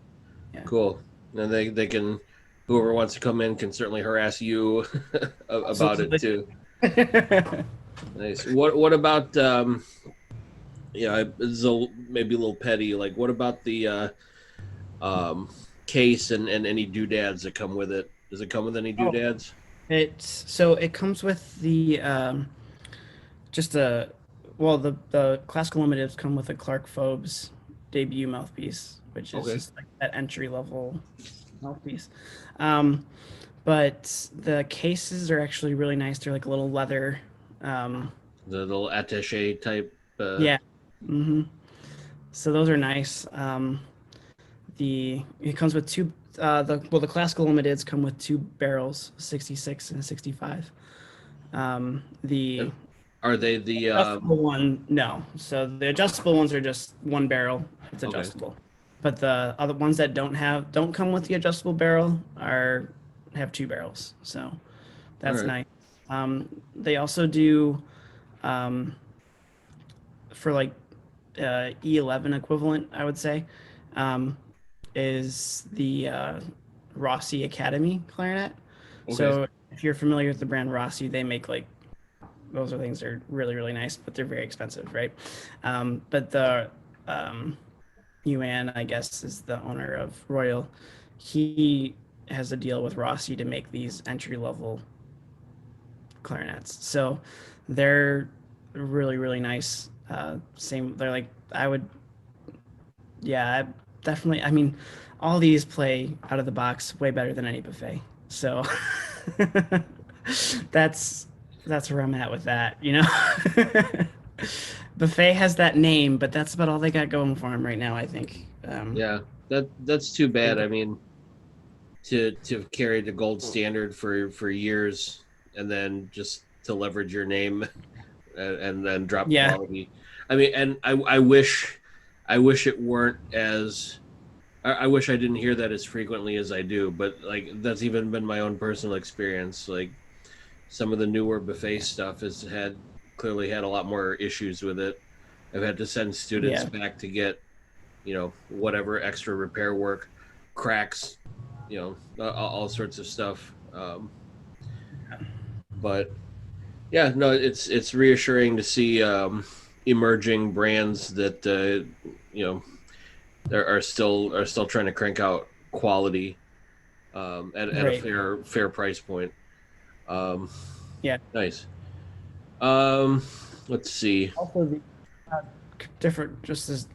Speaker 2: Yeah.
Speaker 1: cool. And they can, whoever wants to come in can certainly harass you about it
Speaker 2: Absolutely.
Speaker 1: too. Nice. What about yeah, it's maybe a little petty. Like, what about the um, case and any doodads that come with it? Does it come with any
Speaker 2: Oh,
Speaker 1: doodads?
Speaker 2: it comes with the just a well the classical limiteds come with a Clark Phobes debut mouthpiece, which is
Speaker 1: Okay.
Speaker 2: just like that entry level mouthpiece. Um, but the cases are actually really nice. They're like a little leather. Um,
Speaker 1: The little attaché type.
Speaker 2: yeah. Hmm. So those are nice. It comes with two. The classical limiteds come with 2 barrels, 66 and a 65. The
Speaker 1: Are they the
Speaker 2: adjustable one, no. So the adjustable ones are just 1 barrel. It's
Speaker 1: okay?
Speaker 2: adjustable. But the other ones that don't come with the adjustable barrel have 2 barrels. So
Speaker 1: All
Speaker 2: that's
Speaker 1: right.
Speaker 2: nice. They also do um, for like E11 equivalent, I would say, um, is the Rossi Academy clarinet.
Speaker 1: Okay.
Speaker 2: So if you're familiar with the brand Rossi, they make like those are things that are really really nice, but they're very expensive, right? But the Yuan, I guess, is the owner of Royal. He has a deal with Rossi to make these entry level clarinets. So they're really really nice. Same, they're like I would, yeah, definitely. I mean, all these play out of the box way better than any buffet. So that's that's where I'm at with that. Buffet has that name, but that's about all they got going for them right now, I think.
Speaker 1: Yeah. that's too bad.
Speaker 2: Big-
Speaker 1: I mean, to carry the gold standard for years and then just to leverage your name and then drop
Speaker 2: Yeah,
Speaker 1: quality. I mean, and I wish it weren't as I wish I didn't hear that as frequently as I do, but like that's even been my own personal experience. Like some of the newer buffet stuff has clearly had a lot more issues with it. I've had to send students
Speaker 2: yeah,
Speaker 1: back to get whatever extra repair work, cracks, all sorts of stuff. But yeah, no, it's reassuring to see emerging brands that you know are still trying to crank out quality at a
Speaker 2: right.
Speaker 1: fair price point. Um,
Speaker 2: Yeah.
Speaker 1: nice. Um, let's see.
Speaker 2: Also, the uh, different just as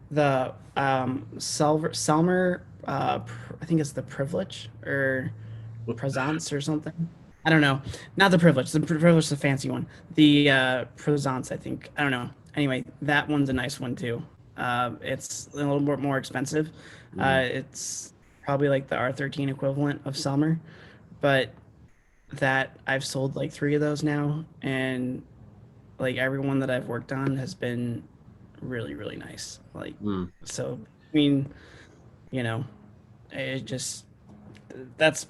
Speaker 2: the Selmer, I think it's the privilege or presence or something. I don't know. Not the privilege. The privilege is the fancy one. The presence, I think. I don't know. Anyway, that one's a nice one too. It's a little bit more expensive.
Speaker 1: Mm,
Speaker 2: It's probably like the R13 equivalent of Selmer, but that I've sold like three of those now, and like everyone that I've worked on has been really, really nice. Like,
Speaker 1: mm.
Speaker 2: so, I mean, you know, it just, those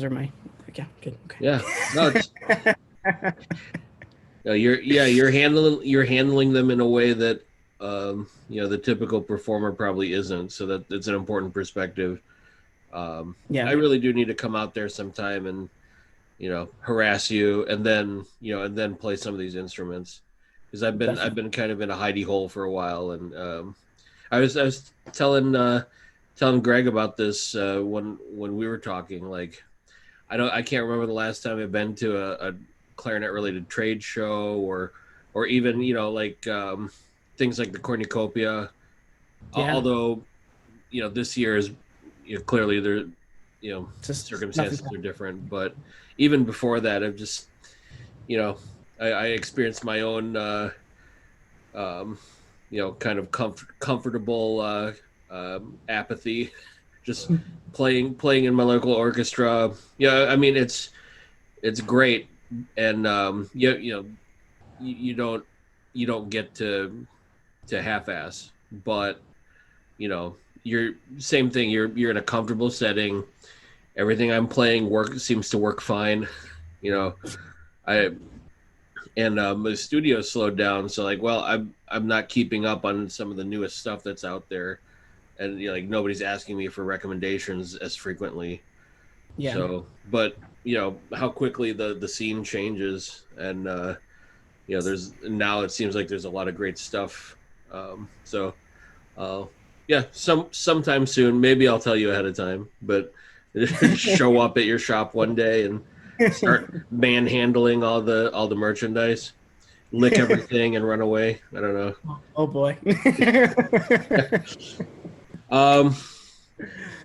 Speaker 2: are my, yeah, good.
Speaker 1: Yeah. No, it's
Speaker 2: Okay.
Speaker 1: no, you're handling them in a way that the typical performer probably isn't. So that it's an important perspective.
Speaker 2: Yeah,
Speaker 1: I really do need to come out there sometime and harass you and then play some of these instruments because I've
Speaker 2: definitely.
Speaker 1: been kind of in a hidey hole for a while. And I was telling Greg about this when we were talking. Like I can't remember the last time I've been to a clarinet related trade show or even like things like the cornucopia.
Speaker 2: Yeah,
Speaker 1: Although this year is clearly there
Speaker 2: just nothing.
Speaker 1: circumstances are different, but even before that I've just you know I experienced my own um, kind of comfortable apathy just playing in my local orchestra. Yeah, I mean it's great. And you don't get to half-ass, but you're same thing. You're in a comfortable setting. Everything I'm playing seems to work fine. You know, I and the studio slowed down, so like, well, I'm not keeping up on some of the newest stuff that's out there, and like nobody's asking me for recommendations as frequently.
Speaker 2: Yeah,
Speaker 1: So, but how quickly the scene changes, and there's now it seems like there's a lot of great stuff. So uh, yeah, sometime soon. Maybe I'll tell you ahead of time, but show up at your shop one day and start manhandling all the merchandise, lick everything, and run away. I don't know.
Speaker 2: oh boy.
Speaker 1: Um,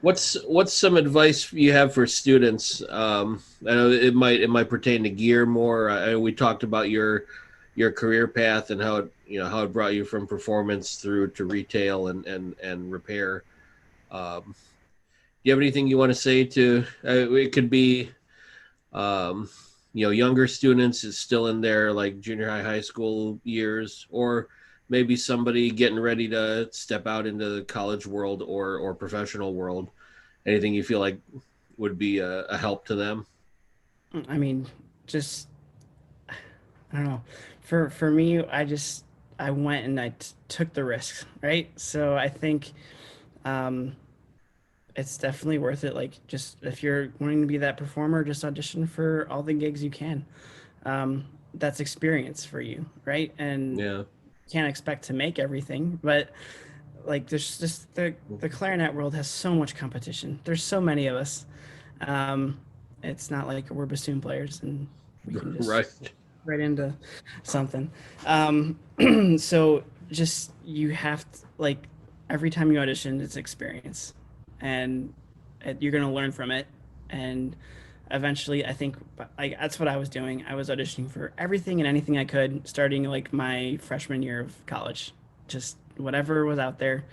Speaker 1: what's some advice you have for students? I know it might pertain to gear more. We talked about your career path and how it brought you from performance through to retail and repair. Do you have anything you want to say to? It could be younger students is still in their like junior high school years, or maybe somebody getting ready to step out into the college world or professional world. Anything you feel like would be a help to them?
Speaker 2: I mean, just I don't know. For me, I went and took the risks, right? So I think um, it's definitely worth it. Like, just if you're wanting to be that performer, just audition for all the gigs you can. That's experience for you, right? And
Speaker 1: Yeah.
Speaker 2: can't expect to make everything, but like there's just the clarinet world has so much competition. There's so many of us. Um, it's not like we're bassoon players and we can just
Speaker 1: Right.
Speaker 2: right into something. So just you have to, like every time you audition, it's experience, and you're gonna learn from it. And eventually, I think like that's what I was doing. I was auditioning for everything and anything I could, starting like my freshman year of college. Just whatever was out there,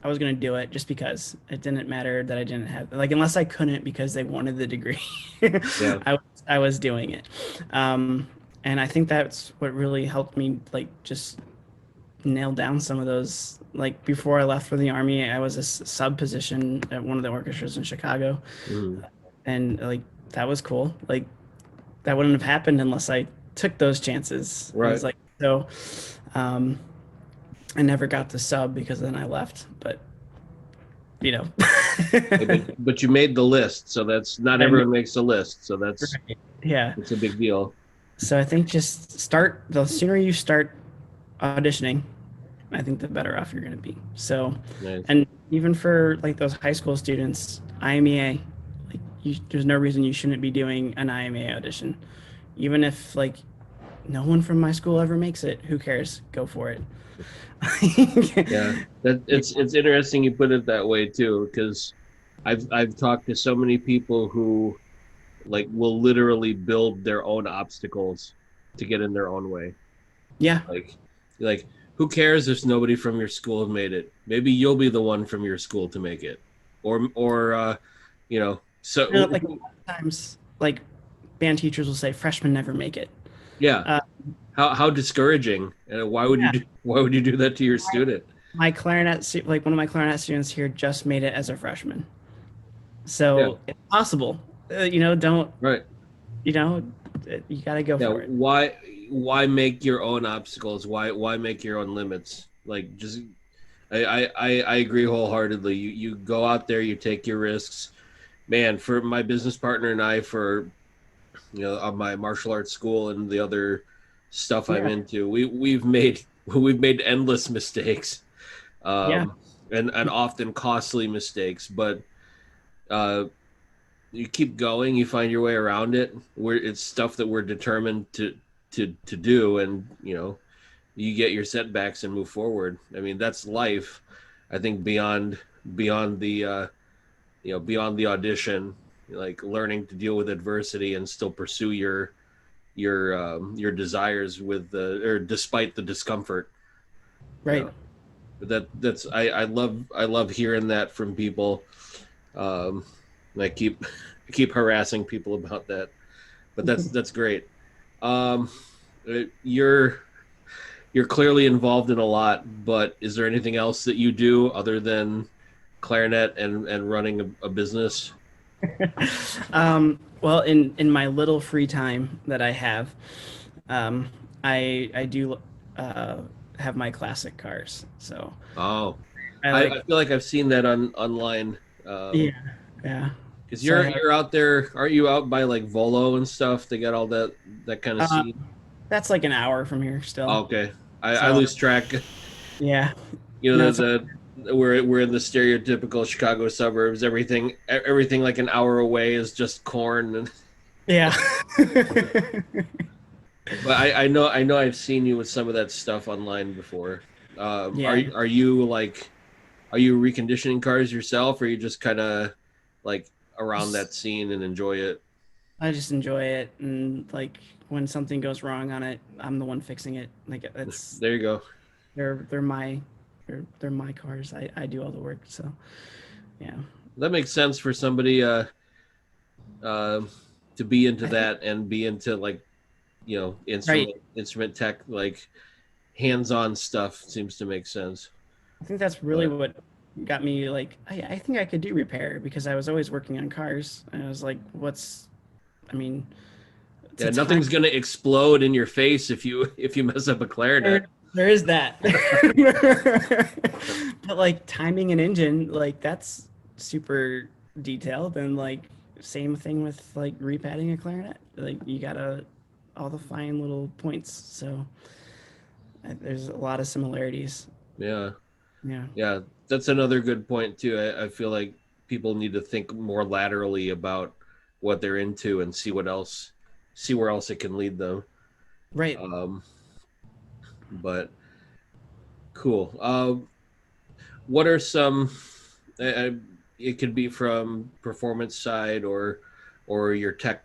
Speaker 2: I was gonna do it just because it didn't matter that I didn't have like unless I couldn't because they wanted the degree.
Speaker 1: Yeah.
Speaker 2: I was doing it. Um, and I think that's what really helped me like just nail down some of those. Like before I left for the army, I was a sub position at one of the orchestras in Chicago,
Speaker 1: Mhm.
Speaker 2: and like that was cool. Like that wouldn't have happened unless I took those chances. It was
Speaker 1: Right.
Speaker 2: like so. Um, I never got the sub because then I left, but you know.
Speaker 1: Hey, but you made the list, so that's not
Speaker 2: I mean,
Speaker 1: everyone makes the list, so
Speaker 2: right. Yeah.
Speaker 1: it's a big deal.
Speaker 2: So I think just start the sooner you start auditioning, I think the better off you're going to be. So,
Speaker 1: Nice.
Speaker 2: and even for like those high school students, IMEA, like there's no reason you shouldn't be doing an IMEA audition. Even if like no one from my school ever makes it, who cares? Go for it.
Speaker 1: Yeah, that
Speaker 2: Yeah.
Speaker 1: it's interesting you put it that way too, because I've talked to so many people who like will literally build their own obstacles to get in their own way.
Speaker 2: Yeah.
Speaker 1: Like like who cares if nobody from your school made it? Maybe you'll be the one from your school to make it, or
Speaker 2: You know,
Speaker 1: so
Speaker 2: like a lot of times, like band teachers will say freshmen never make it.
Speaker 1: yeah.
Speaker 2: Uh,
Speaker 1: How discouraging, and
Speaker 2: yeah.
Speaker 1: why would you do that to your student?
Speaker 2: My like one of my clarinet students here just made it as a freshman.
Speaker 1: Yeah,
Speaker 2: So it's possible. Don't,
Speaker 1: right.
Speaker 2: you know, you got to go
Speaker 1: Yeah,
Speaker 2: for it.
Speaker 1: why make your own obstacles? Why make your own limits? Like just I agree wholeheartedly. You go out there, you take your risks. Man, for my business partner and I, for on my martial arts school and the other stuff I'm
Speaker 2: Yeah.
Speaker 1: into, we've made endless mistakes,
Speaker 2: Yeah.
Speaker 1: um, and often costly mistakes. But uh, you keep going, you find your way around it. It's stuff that we're determined to do, and you get your setbacks and move forward. I mean, that's life. I think beyond the beyond the audition, like learning to deal with adversity and still pursue your desires with the or despite the discomfort. You
Speaker 2: Right.
Speaker 1: know, that's I love hearing that from people. And I keep harassing people about that, but that's great. Um, you're clearly involved in a lot, but is there anything else that you do other than clarinet and running a business?
Speaker 2: Well, in my little free time that I have, um, I do uh, have my classic cars. So
Speaker 1: Oh,
Speaker 2: I
Speaker 1: I
Speaker 2: like,
Speaker 1: feel like I've seen that online.
Speaker 2: yeah, yeah.
Speaker 1: Because
Speaker 2: So I have,
Speaker 1: you're out there, aren't you out by like Volo and stuff? They got all that kind of
Speaker 2: uh,
Speaker 1: scene.
Speaker 2: that's like an hour from here still.
Speaker 1: Oh, okay, I
Speaker 2: So
Speaker 1: lose track.
Speaker 2: yeah,
Speaker 1: You
Speaker 2: no,
Speaker 1: know
Speaker 2: it's
Speaker 1: we're in the stereotypical Chicago suburbs. Everything like an hour away is just corn. And,
Speaker 2: yeah.
Speaker 1: but I know I've seen you with some of that stuff online before.
Speaker 2: Yeah,
Speaker 1: Are you reconditioning cars yourself, or are you just kind of like around that scene and enjoy it?
Speaker 2: I just enjoy it, and like when something goes wrong on it, I'm the one fixing it. Like it's
Speaker 1: There you go.
Speaker 2: they're my they're my cars. I do all the work. So yeah,
Speaker 1: That makes sense for somebody uh, to be into
Speaker 2: I think
Speaker 1: that and be into like
Speaker 2: right.
Speaker 1: instrument tech, like hands-on stuff seems to make sense.
Speaker 2: I think that's really
Speaker 1: But
Speaker 2: what got me like I think I could do repair because I was always working on cars, and I was like, what's I mean, it's
Speaker 1: yeah,
Speaker 2: a time.
Speaker 1: nothing's gonna explode in your face if you mess up a clarinet.
Speaker 2: There is that. But like timing an engine, like that's super detailed, and like same thing with like repadding a clarinet. Like you gotta all the fine little points. So there's a lot of similarities.
Speaker 1: Yeah,
Speaker 2: Yeah.
Speaker 1: yeah, that's another good point too. I feel like people need to think more laterally about what they're into and see where else it can lead them.
Speaker 2: Right.
Speaker 1: Um, but cool. What are some? Uh, it could be from performance side or your tech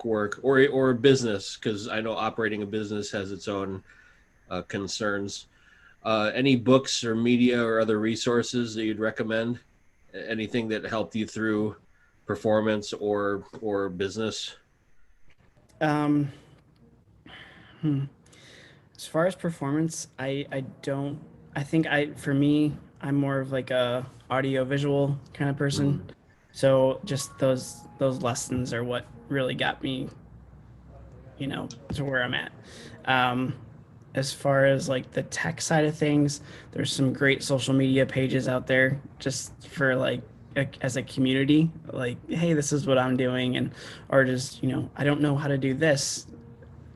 Speaker 1: work or business, because I know operating a business has its own concerns. Any books or media or other resources that you'd recommend? Anything that helped you through performance or business?
Speaker 2: Um, hmm. As far as performance, I don't. I think for me, I'm more of like a audio visual kind of person.
Speaker 1: Mm.
Speaker 2: So just those lessons are what really got me, to where I'm at. Um, as far as like the tech side of things, there's some great social media pages out there just for like as a community, like, hey, this is what I'm doing, and or just, I don't know how to do this.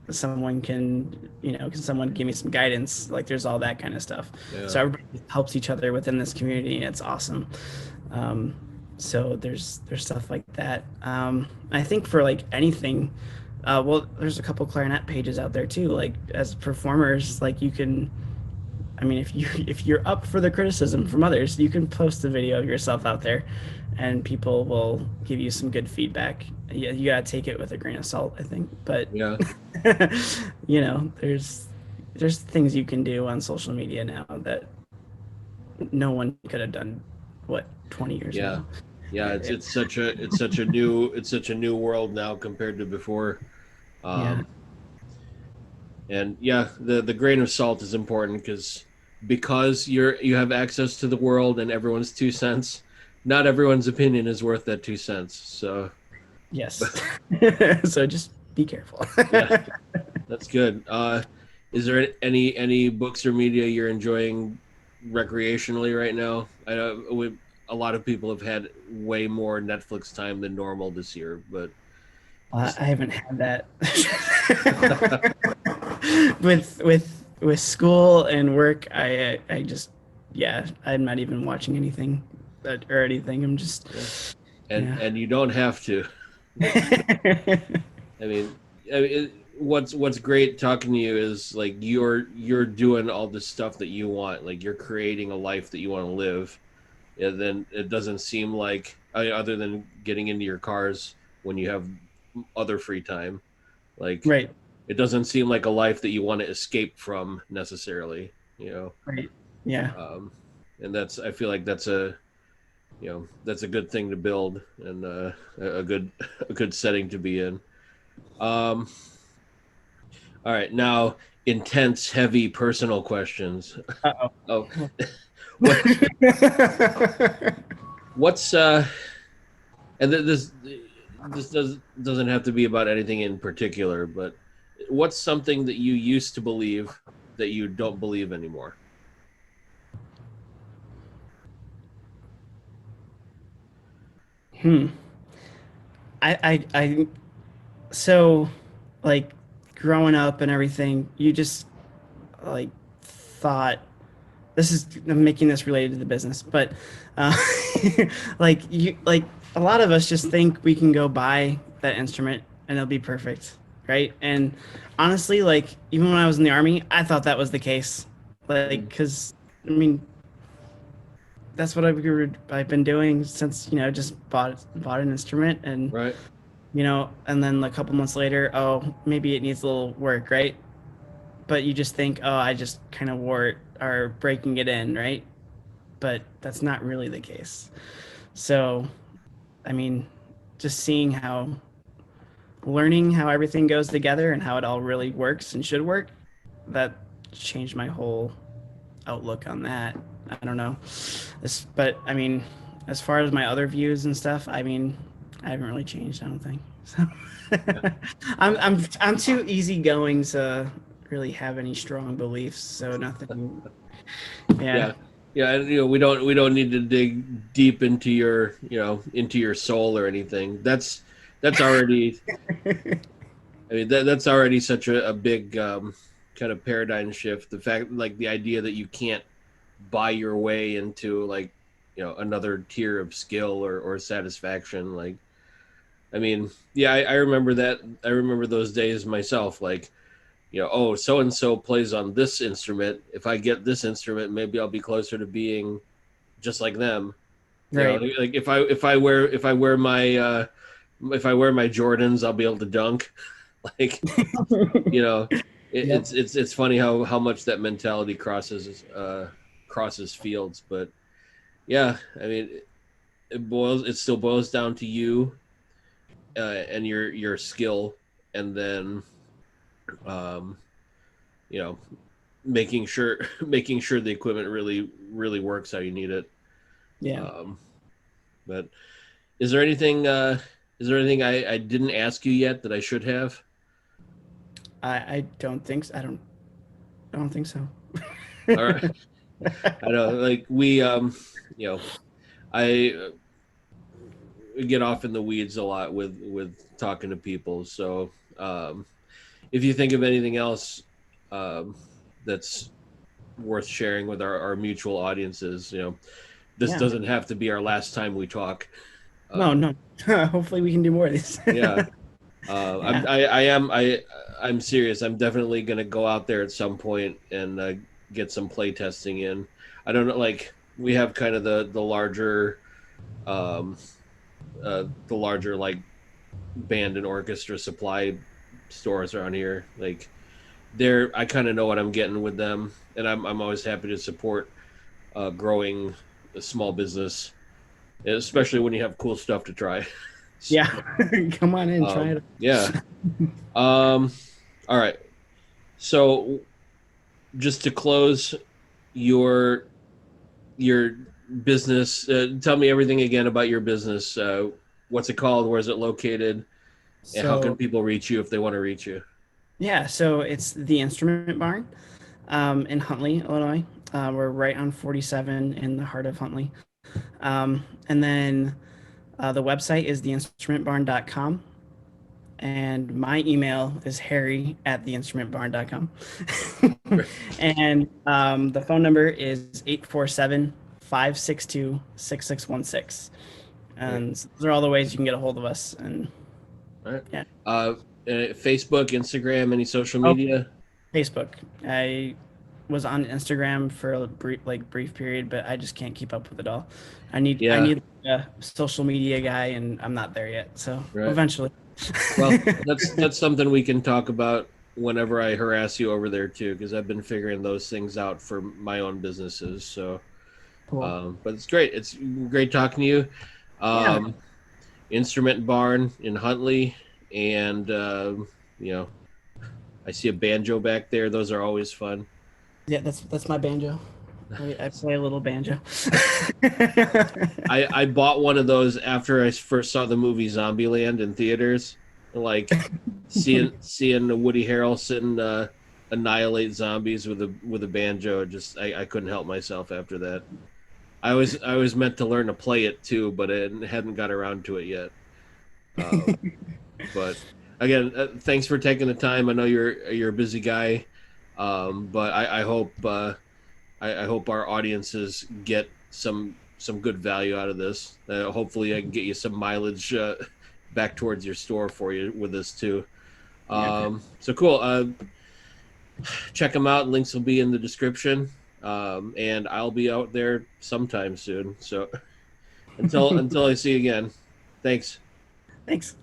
Speaker 2: Someone can someone give me some guidance? Like there's all that kind of stuff.
Speaker 1: Yeah.
Speaker 2: So everybody helps each other within this community, and it's awesome. Um, so there's stuff like that. I think for like anything, well, there's a couple clarinet pages out there too. Like as performers, like you can, I mean, if you're up for the criticism from others, you can post a video of yourself out there, and people will give you some good feedback. Yeah, you gotta take it with a grain of salt, I think. But
Speaker 1: Yeah.
Speaker 2: there's things you can do on social media now that no one could have done, what, 20 years
Speaker 1: Yeah.
Speaker 2: ago.
Speaker 1: Yeah.
Speaker 2: It, it,
Speaker 1: It's such a new world now compared to before.
Speaker 2: yeah,
Speaker 1: Um, and yeah, the grain of salt is important because you have access to the world and everyone's 2 cents. Not everyone's opinion is worth that 2 cents. So
Speaker 2: yes. So just be careful.
Speaker 1: yeah, that's good. Is there any books or media you're enjoying recreationally right now? I know a lot of people have had way more Netflix time than normal this year, but
Speaker 2: I
Speaker 1: just
Speaker 2: haven't had that. With school and work, I just, yeah, I'm not even watching anything or anything. I'm just,
Speaker 1: yeah.
Speaker 2: yeah.
Speaker 1: And you don't have to. I mean, what's great talking to you is like you're doing all this stuff that you want. Like you're creating a life that you want to live. And then it doesn't seem like other than getting into your cars when you have other free time, like
Speaker 2: Right,
Speaker 1: it doesn't seem like a life that you want to escape from necessarily. You know,
Speaker 2: right, yeah.
Speaker 1: um, and that's I feel like that's a good thing to build and a good a good setting to be in. Um, all right, now intense, heavy, personal questions.
Speaker 2: Uh-oh.
Speaker 1: Oh, what what's and this doesn't have to be about anything in particular, but what's something that you used to believe that you don't believe anymore?
Speaker 2: Hmm. I so like growing up and everything, you just like thought this is I'm making this related to the business, but uh, like a lot of us just think we can go buy that instrument and it'll be perfect, right? And honestly, like even when I was in the army, I thought that was the case, like
Speaker 1: Mm,
Speaker 2: because I mean that's what I've been doing since just bought an instrument, and
Speaker 1: right?
Speaker 2: and then a couple months later, oh, maybe it needs a little work, right? But you just think, oh, I just kind of wore it or breaking it in, right? But that's not really the case. So, I mean, just learning how everything goes together and how it all really works and should work, that changed my whole outlook on that. I don't know. But I mean, as far as my other views and stuff, I mean, I haven't really changed, I don't think. So I'm too easygoing to really have any strong beliefs, so nothing. Yeah.
Speaker 1: Yeah, yeah. And, we don't need to dig deep into into your soul or anything. That's already. I mean, that's already such a big kind of paradigm shift. The fact, like the idea that you can't buy your way into like another tier of skill or satisfaction. Like, I mean, yeah, I remember that. I remember those days myself. Like, oh, so and so plays on this instrument. If I get this instrument, maybe I'll be closer to being just like them.
Speaker 2: Right.
Speaker 1: Like if I wear my Jordans, I'll be able to dunk. Like, you know,
Speaker 2: Yep.
Speaker 1: It's funny how much that mentality crosses fields, but yeah, I mean, it still boils down to you and your skill, and then um, you know, making sure making sure the equipment really works how you need it.
Speaker 2: Yeah.
Speaker 1: Um, but is there anything I didn't ask you yet that I should have?
Speaker 2: I don't think so. I don't think so.
Speaker 1: All right, I know, like we you know, I get off in the weeds a lot with talking to people. So if you think of anything else um, that's worth sharing with our mutual audiences, this
Speaker 2: Yeah.
Speaker 1: doesn't have to be our last time we talk.
Speaker 2: No,
Speaker 1: Um,
Speaker 2: no. Hopefully we can do more of these.
Speaker 1: yeah,
Speaker 2: Yeah.
Speaker 1: I'm serious. I'm definitely gonna go out there at some point and get some play testing in. I don't know, like we have kind of um, the larger like band and orchestra supply stores around here. Like I kind of know what I'm getting with them, and I'm always happy to support growing a small business, especially when you have cool stuff to try. So,
Speaker 2: Yeah. Come on in, try it.
Speaker 1: yeah. Um, all right. So just to close your your business, tell me everything again about your business. What's it called? Where is it located? And how can
Speaker 2: So
Speaker 1: people reach you if they want to reach you?
Speaker 2: yeah, so it's the Instrument Barn in Huntley, Illinois. We're right on 47 in the heart of Huntley. And then the website is theinstrumentbarn.com. And my email is harry@theinstrumentbarn.com. And the phone number is 847-562-6616.
Speaker 1: Right.
Speaker 2: And so those are all the ways you can get a hold of us. And
Speaker 1: All right.
Speaker 2: yeah.
Speaker 1: Facebook, Instagram, any social
Speaker 2: Oh,
Speaker 1: media?
Speaker 2: Facebook. I was on Instagram for a brief period, but I just can't keep up with it all. I
Speaker 1: Yeah.
Speaker 2: need a social media guy, and I'm not there yet. So
Speaker 1: Right.
Speaker 2: eventually.
Speaker 1: Well, that's something we can talk about whenever I harass you over there too, because I've been figuring those things out for my own businesses. So,
Speaker 2: Cool.
Speaker 1: but it's great. It's great talking to you.
Speaker 2: Yeah.
Speaker 1: Um, Instrument Barn in Huntley, and you know, I see a banjo back there. Those are always fun.
Speaker 2: Yeah, that's my banjo. I play a little banjo.
Speaker 1: I bought one of those after I first saw the movie Zombieland in theaters. Like seeing the Woody Harrelson annihilate zombies with a banjo. Just I couldn't help myself after that. I was meant to learn to play it too, but I hadn't got around to it yet. Um, but again, thanks for taking the time. I know you're a busy guy, but I hope our audiences get some good value out of this. Hopefully, I can get you some mileage back towards your store for you with this too.
Speaker 2: Yeah.
Speaker 1: So cool. Check them out. Links will be in the description, and I'll be out there sometime soon. So until I see you again, thanks.
Speaker 2: Thanks.